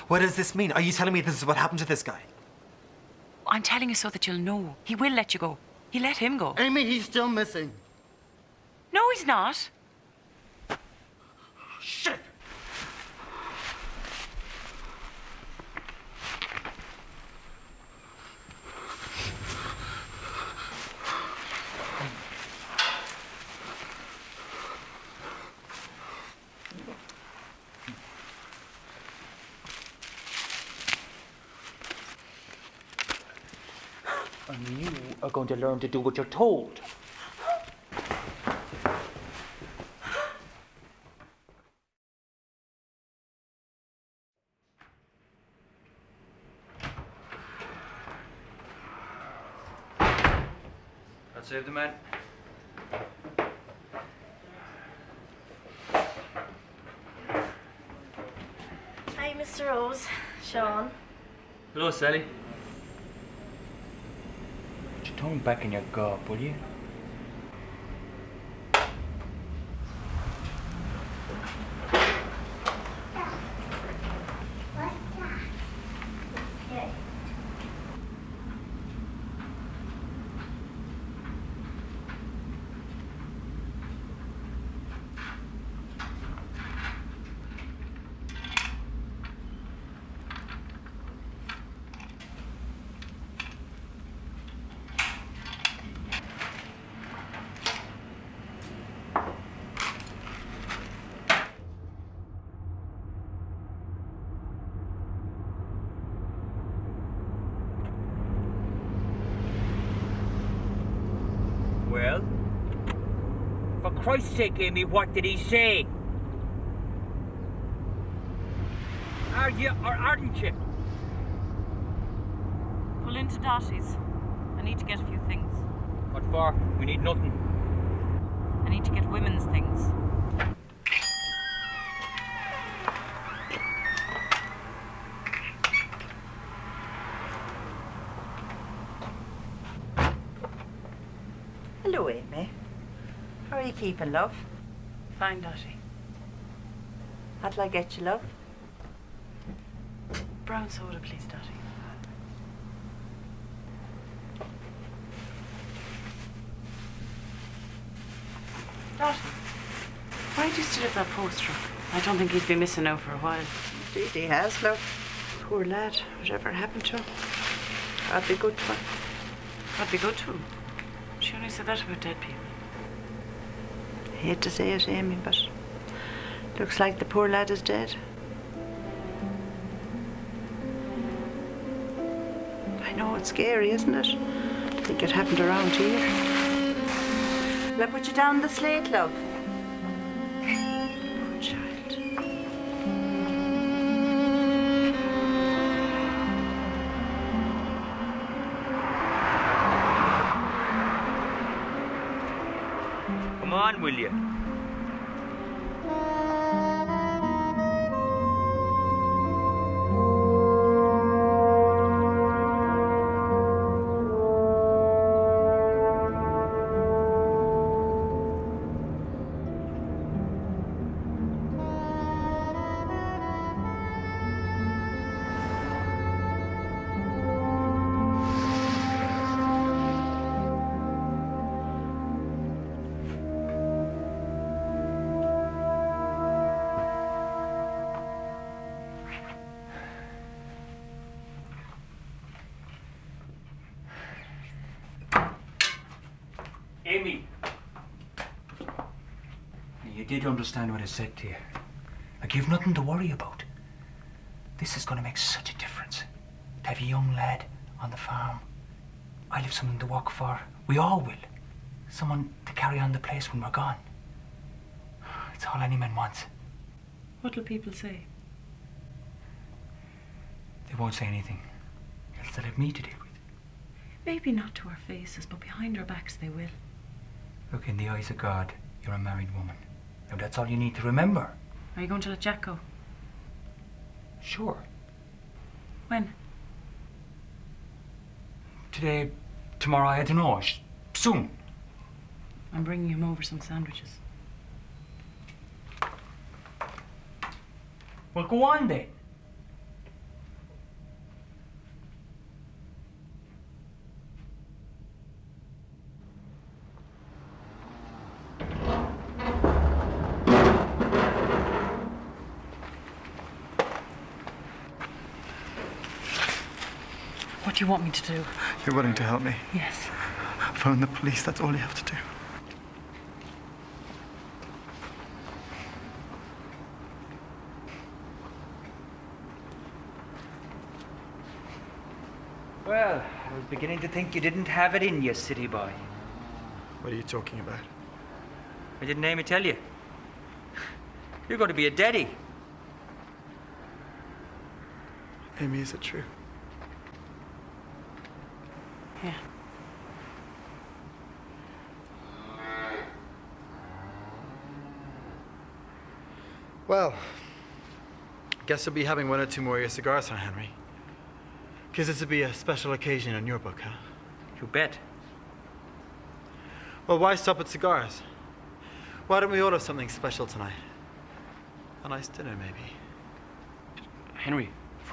What does this mean? Are you telling me this is what happened to this guy? I'm telling you so that you'll know. He will let you go. He let him go. Amy, he's still missing. No, he's not. Shit! And you are going to learn to do what you're told. That saved the man. Hi, Mr. Rose. Sean. Hello, Sally. Put your tongue back in your gob, will you? Well, for Christ's sake, Amy, what did he say? Are you or aren't you? Pull into Dottie's. I need to get a few things. What for? We need nothing. I need to get women's things. Hello, Amy. How are you keeping, love? Fine, Dottie. What'll I get you, love? Brown soda, please, Dottie. Dottie, why do you still have that poster up? I don't think he's been missing out for a while. Indeed he has, love. Poor lad. Whatever happened to him? I'd be good to him. I'd be good to him. She only said that about dead people. I hate to say it, Amy, but looks like the poor lad is dead. I know it's scary, isn't it? I think it happened around here. Will I put you down the slate, love? Poor child. Come on, will you? Amy. You did understand what I said to you. Like, you've nothing to worry about. This is going to make such a difference. To have a young lad on the farm. I'll have someone to work for. We all will. Someone to carry on the place when we're gone. It's all any man wants. What'll people say? They won't say anything. Else they'll have me to deal with. Maybe not to our faces, but behind our backs they will. Look, in the eyes of God, you're a married woman. Now that's all you need to remember. Are you going to let Jack go? Sure. When? Today, tomorrow, I don't know. Soon. I'm bringing him over some sandwiches. Well, go on then. What do you want me to do? You're willing to help me? Yes. Phone the police, that's all you have to do. Well, I was beginning to think you didn't have it in you, city boy. What are you talking about? I didn't Amy tell you. You're going to be a daddy. Amy, is it true? Yeah. Well, guess you'll be having one or two more of your cigars, huh, Henry? Because this would be a special occasion in your book, huh? You bet. Well, why stop at cigars? Why don't we order something special tonight? A nice dinner, maybe. Henry,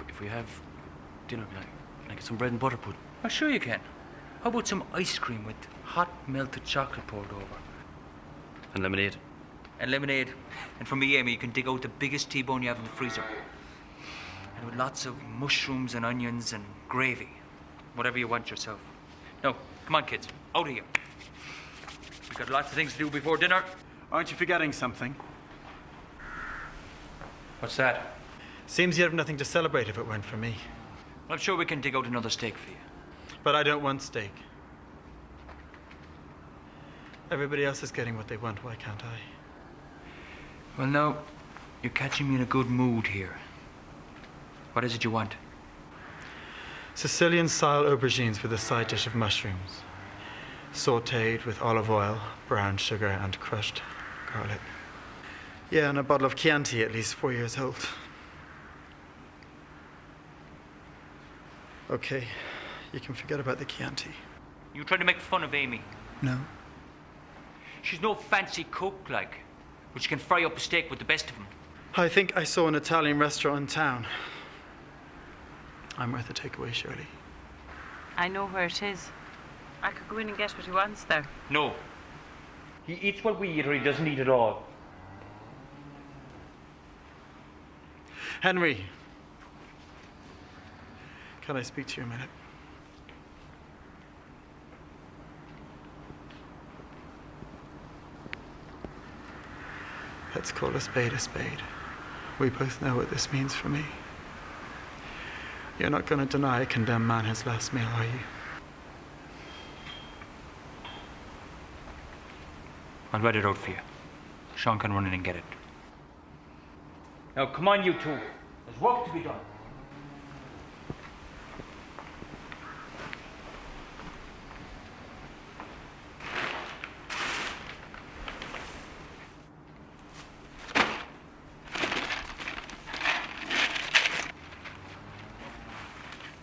if we have dinner, can I get some bread and butter pudding? Oh, sure you can. How about some ice cream with hot melted chocolate poured over? And lemonade. And lemonade. And for me, Amy, you can dig out the biggest T-bone you have in the freezer. And with lots of mushrooms and onions and gravy. Whatever you want yourself. No, come on, kids. Out of here. We've got lots of things to do before dinner. Aren't you forgetting something? What's that? Seems you'd have nothing to celebrate if it weren't for me. Well, I'm sure we can dig out another steak for you. But I don't want steak. Everybody else is getting what they want, why can't I? Well, now, you're catching me in a good mood here. What is it you want? Sicilian-style aubergines with a side dish of mushrooms. Sautéed with olive oil, brown sugar, and crushed garlic. Yeah, and a bottle of Chianti, at least 4 years old. Okay, you can forget about the Chianti. You trying to make fun of Amy? No. She's no fancy cook, like, but she can fry up a steak with the best of them. I think I saw an Italian restaurant in town. I'm worth a takeaway, surely. I know where it is. I could go in and get what he wants there. No. He eats what we eat, or he doesn't eat at all. Henry, can I speak to you a minute? Let's call a spade a spade. We both know what this means for me. You're not going to deny a condemned man his last meal, are you? I'll write it out for you. Sean can run in and get it. Now, come on, you two. There's work to be done.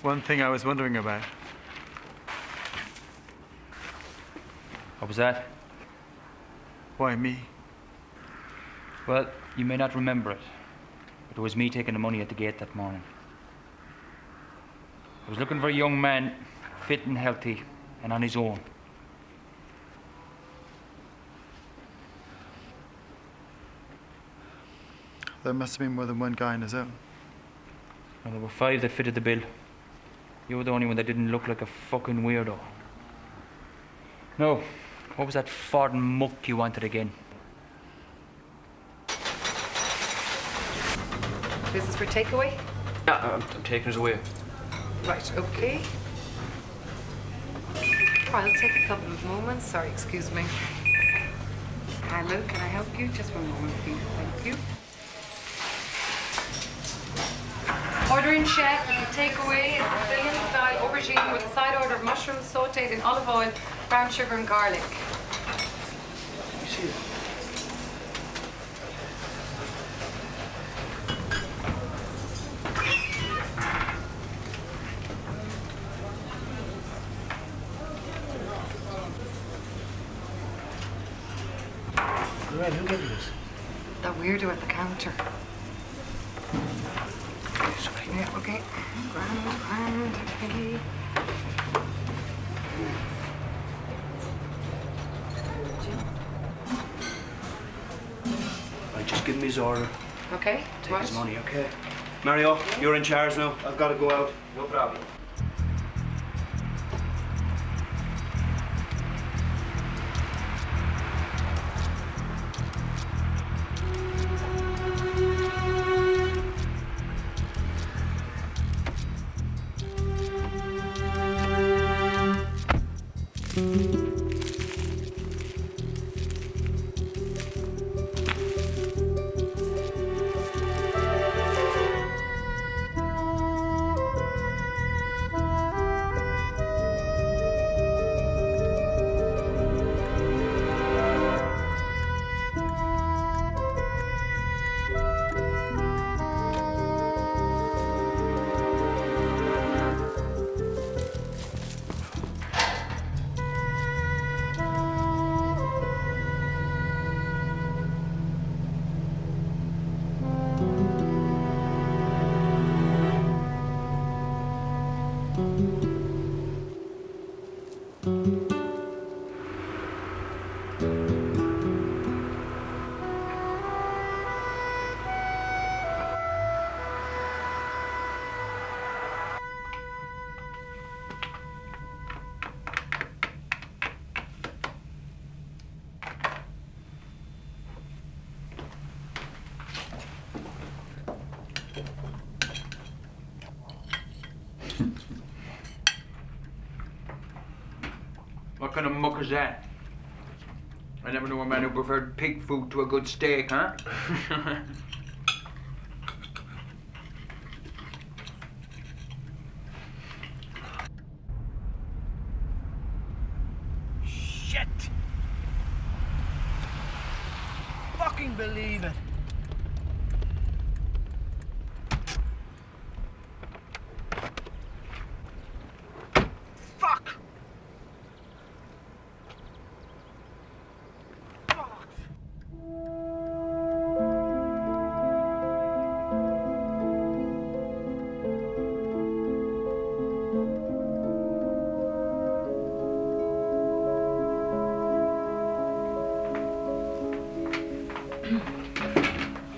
One thing I was wondering about. What was that? Why me? Well, you may not remember it, but it was me taking the money at the gate that morning. I was looking for a young man, fit and healthy, and on his own. There must have been more than one guy on his own. Well, there were 5 that fitted the bill. You were the only one that didn't look like a fucking weirdo. No, what was that foreign muck you wanted again? This is for takeaway? Yeah, I'm taking it away. Right, okay. I'll take a couple of moments. Sorry, excuse me. Hello, can I help you? Just one moment, please. Thank you. Ordering chef, it's a takeaway, it's a Sicilian-style aubergine with a side order of mushrooms sautéed in olive oil, brown sugar and garlic. You see it? Lorraine, who gave you this? That weirdo at the counter. Yeah, okay. Grand, okay. Right, just give him his order. Okay, Take right. his money, okay? Mario, you're in charge now. I've got to go out. No problem. What kind of muck is that? I never knew a man who preferred pig food to a good steak, huh? Shit! Fucking believe it. Fuck!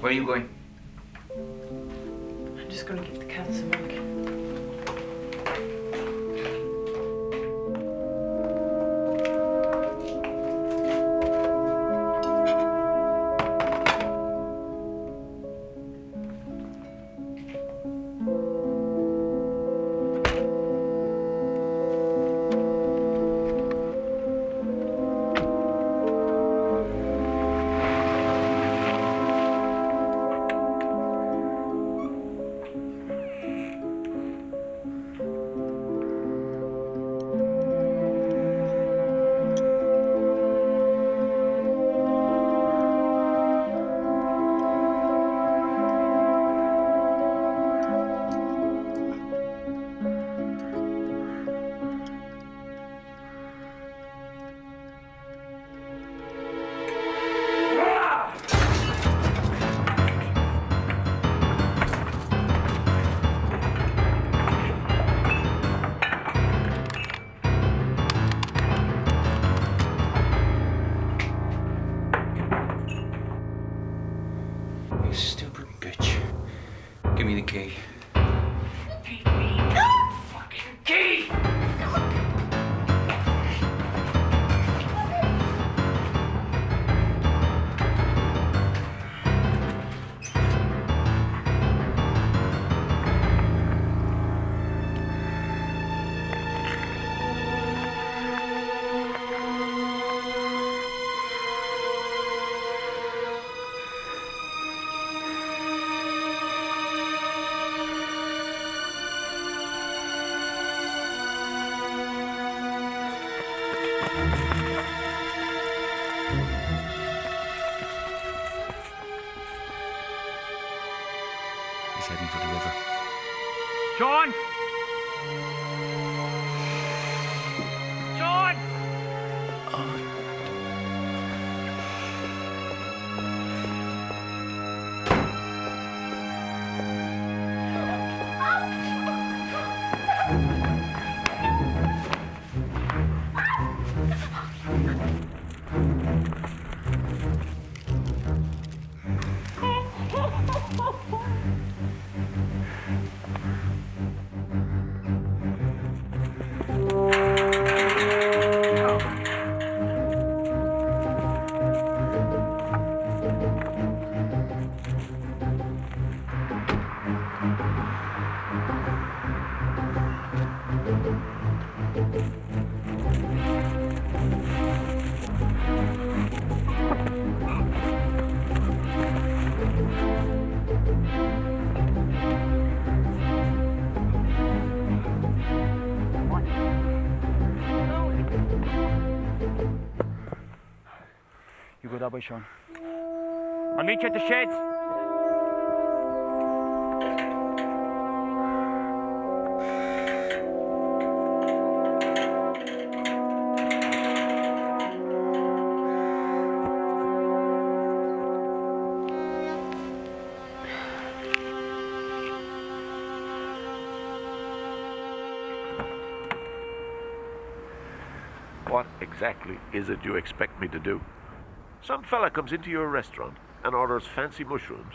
Where are you going? I'm just going to give the cat some milk. You stupid bitch. Give me the key. Give me the fucking key! He's heading for the river. Sean! Sean! that way, Sean. I'll meet you at the sheds. What exactly is it you expect me to do? Some fella comes into your restaurant and orders fancy mushrooms,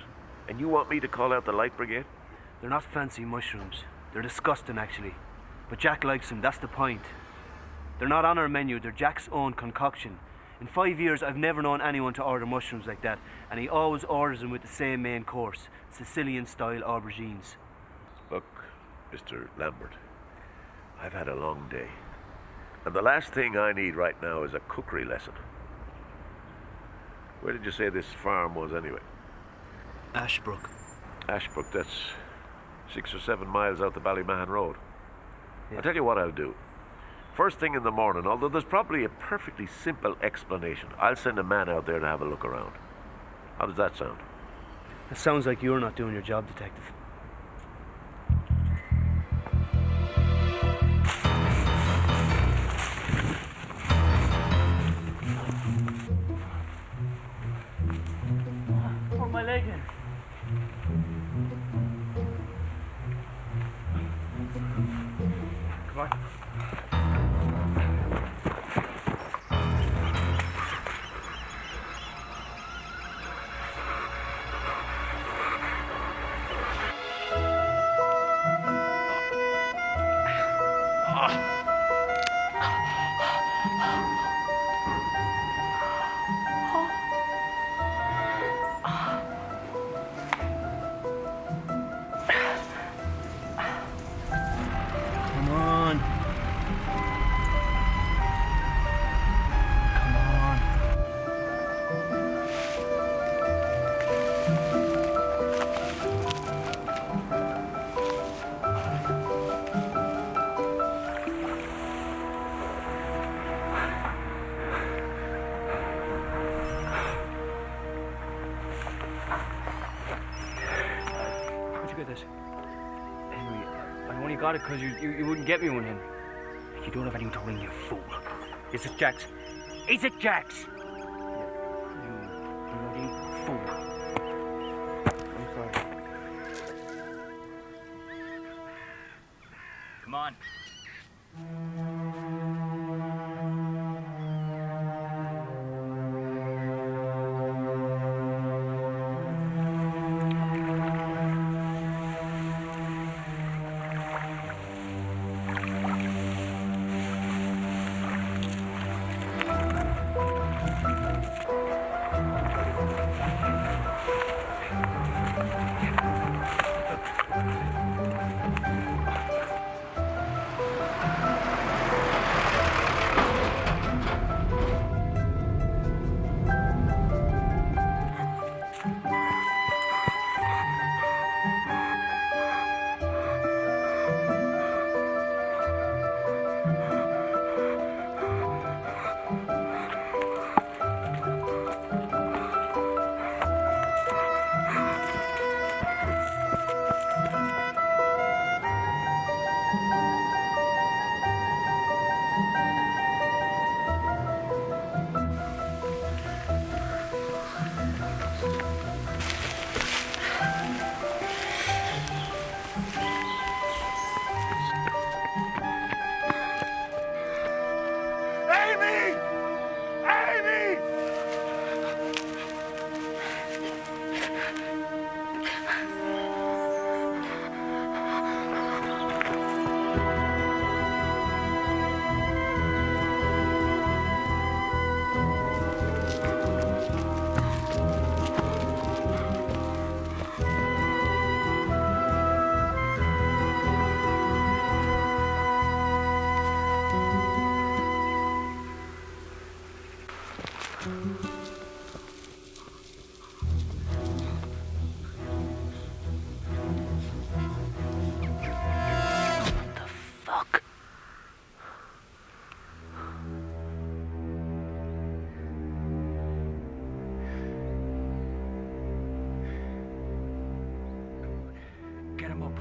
and you want me to call out the light brigade? They're not fancy mushrooms. They're disgusting, actually. But Jack likes them, that's the point. They're not on our menu, they're Jack's own concoction. In 5 years, I've never known anyone to order mushrooms like that, and he always orders them with the same main course, Sicilian-style aubergines. Look, Mr. Lambert, I've had a long day, and the last thing I need right now is a cookery lesson. Where did you say this farm was, anyway? Ashbrook. Ashbrook, that's 6 or 7 miles out the Ballymahan Road. I'll tell you what I'll do. First thing in the morning, although there's probably a perfectly simple explanation, I'll send a man out there to have a look around. How does that sound? It sounds like you're not doing your job, Detective. Where's my leg in? Come on. Come on. Come on. Where'd you get this? Henry, I only got it because you wouldn't get me one, Henry. You don't have anyone to ring, you fool. Is it Jack's? Is it Jack's? You bloody fool. I'm sorry. Come on. up.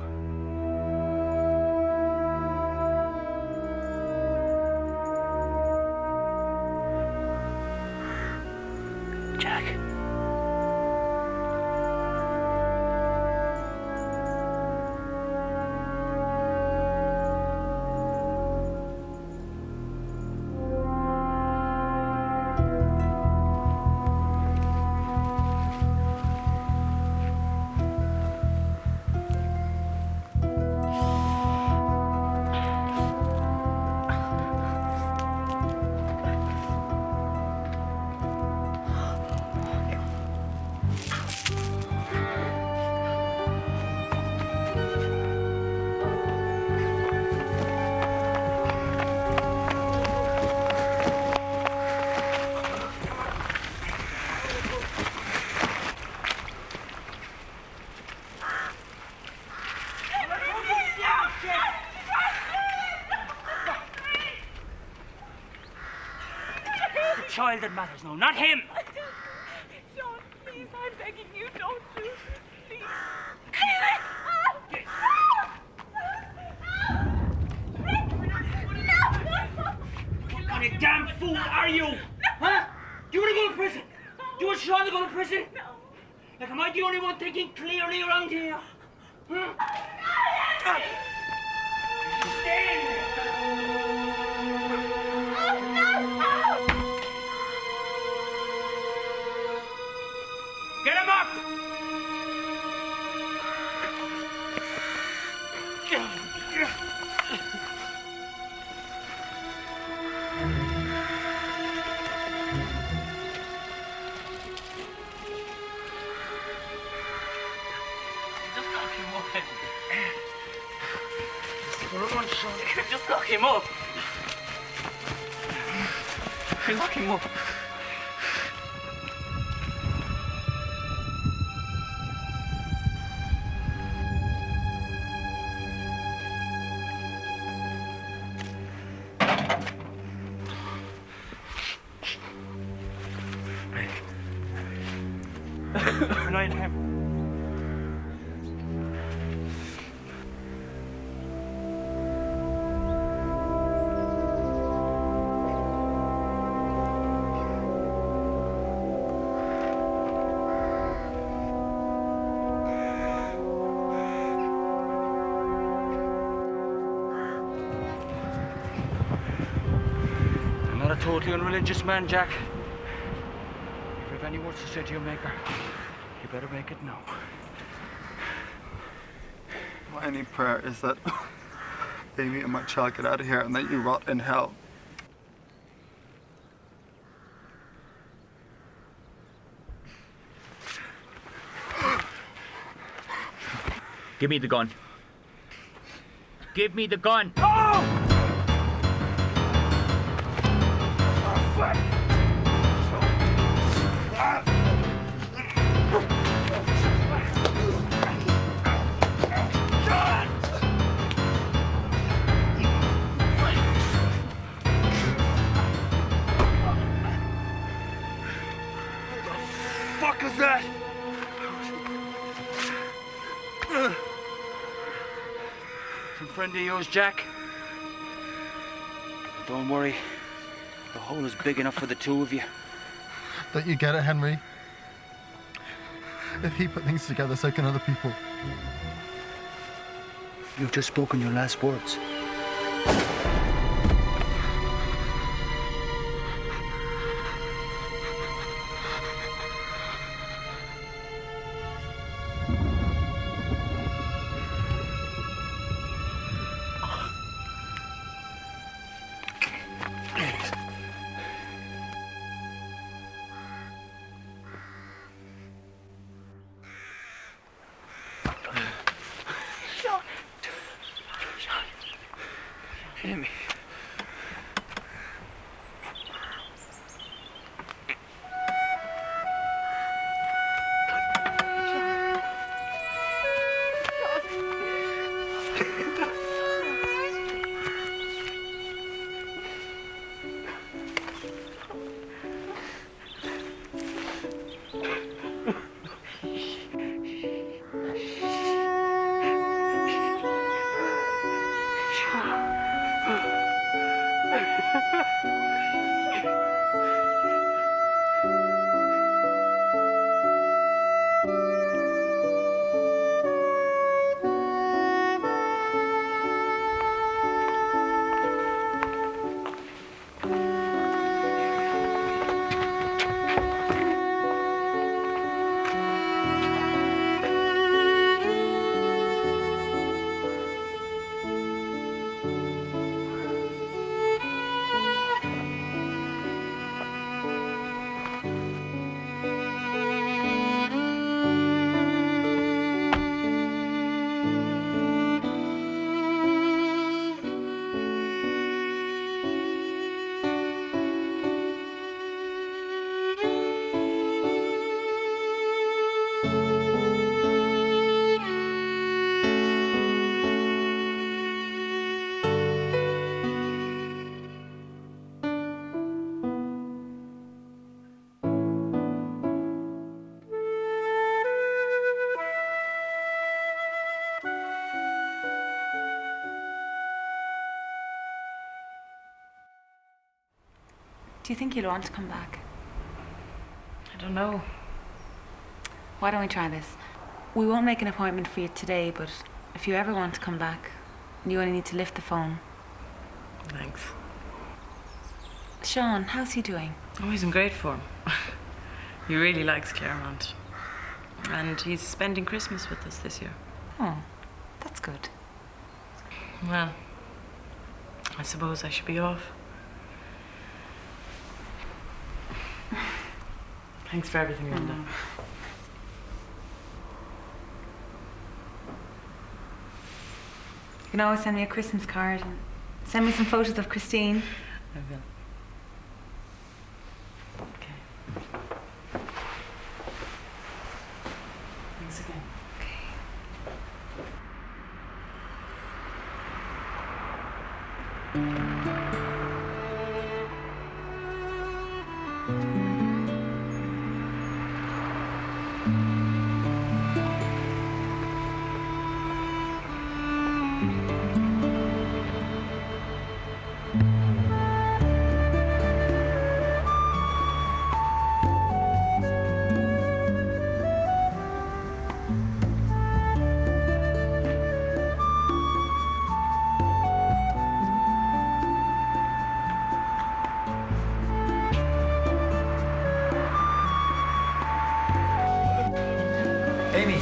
Jack. Child that matters now, not him! Sean, please, I'm begging you, don't do this, please. What kind of damn fool are you? Huh? Do you want to go to prison? Do you want Sean to go to prison? No. Like, am I the only one thinking clearly around here? Huh? Stay in there. Get him up! Just knock him up, Henry. Come on, Sean. Just knock him up. Knock him up. Right, him. I'm not a totally unreligious man, Jack. If you have any words to say to your maker, you better make it now. My only prayer is that Amy and my child get out of here and that you rot in hell. Give me the gun. Give me the gun. Fuck is that? Some friend of yours, Jack? Don't worry. The hole is big enough for the two of you. Don't you get it, Henry? If he put things together, so can other people. You've just spoken your last words. Amy. Do you think you'll want to come back? I don't know. Why don't we try this? We won't make an appointment for you today, but if you ever want to come back, you only need to lift the phone. Thanks. Sean, how's he doing? Oh, he's in great form. He really likes Claremont. And he's spending Christmas with us this year. Oh, that's good. Well, I suppose I should be off. Thanks for everything, Linda. You can always send me a Christmas card and send me some photos of Christine. I will. Okay. Thanks again. Amy,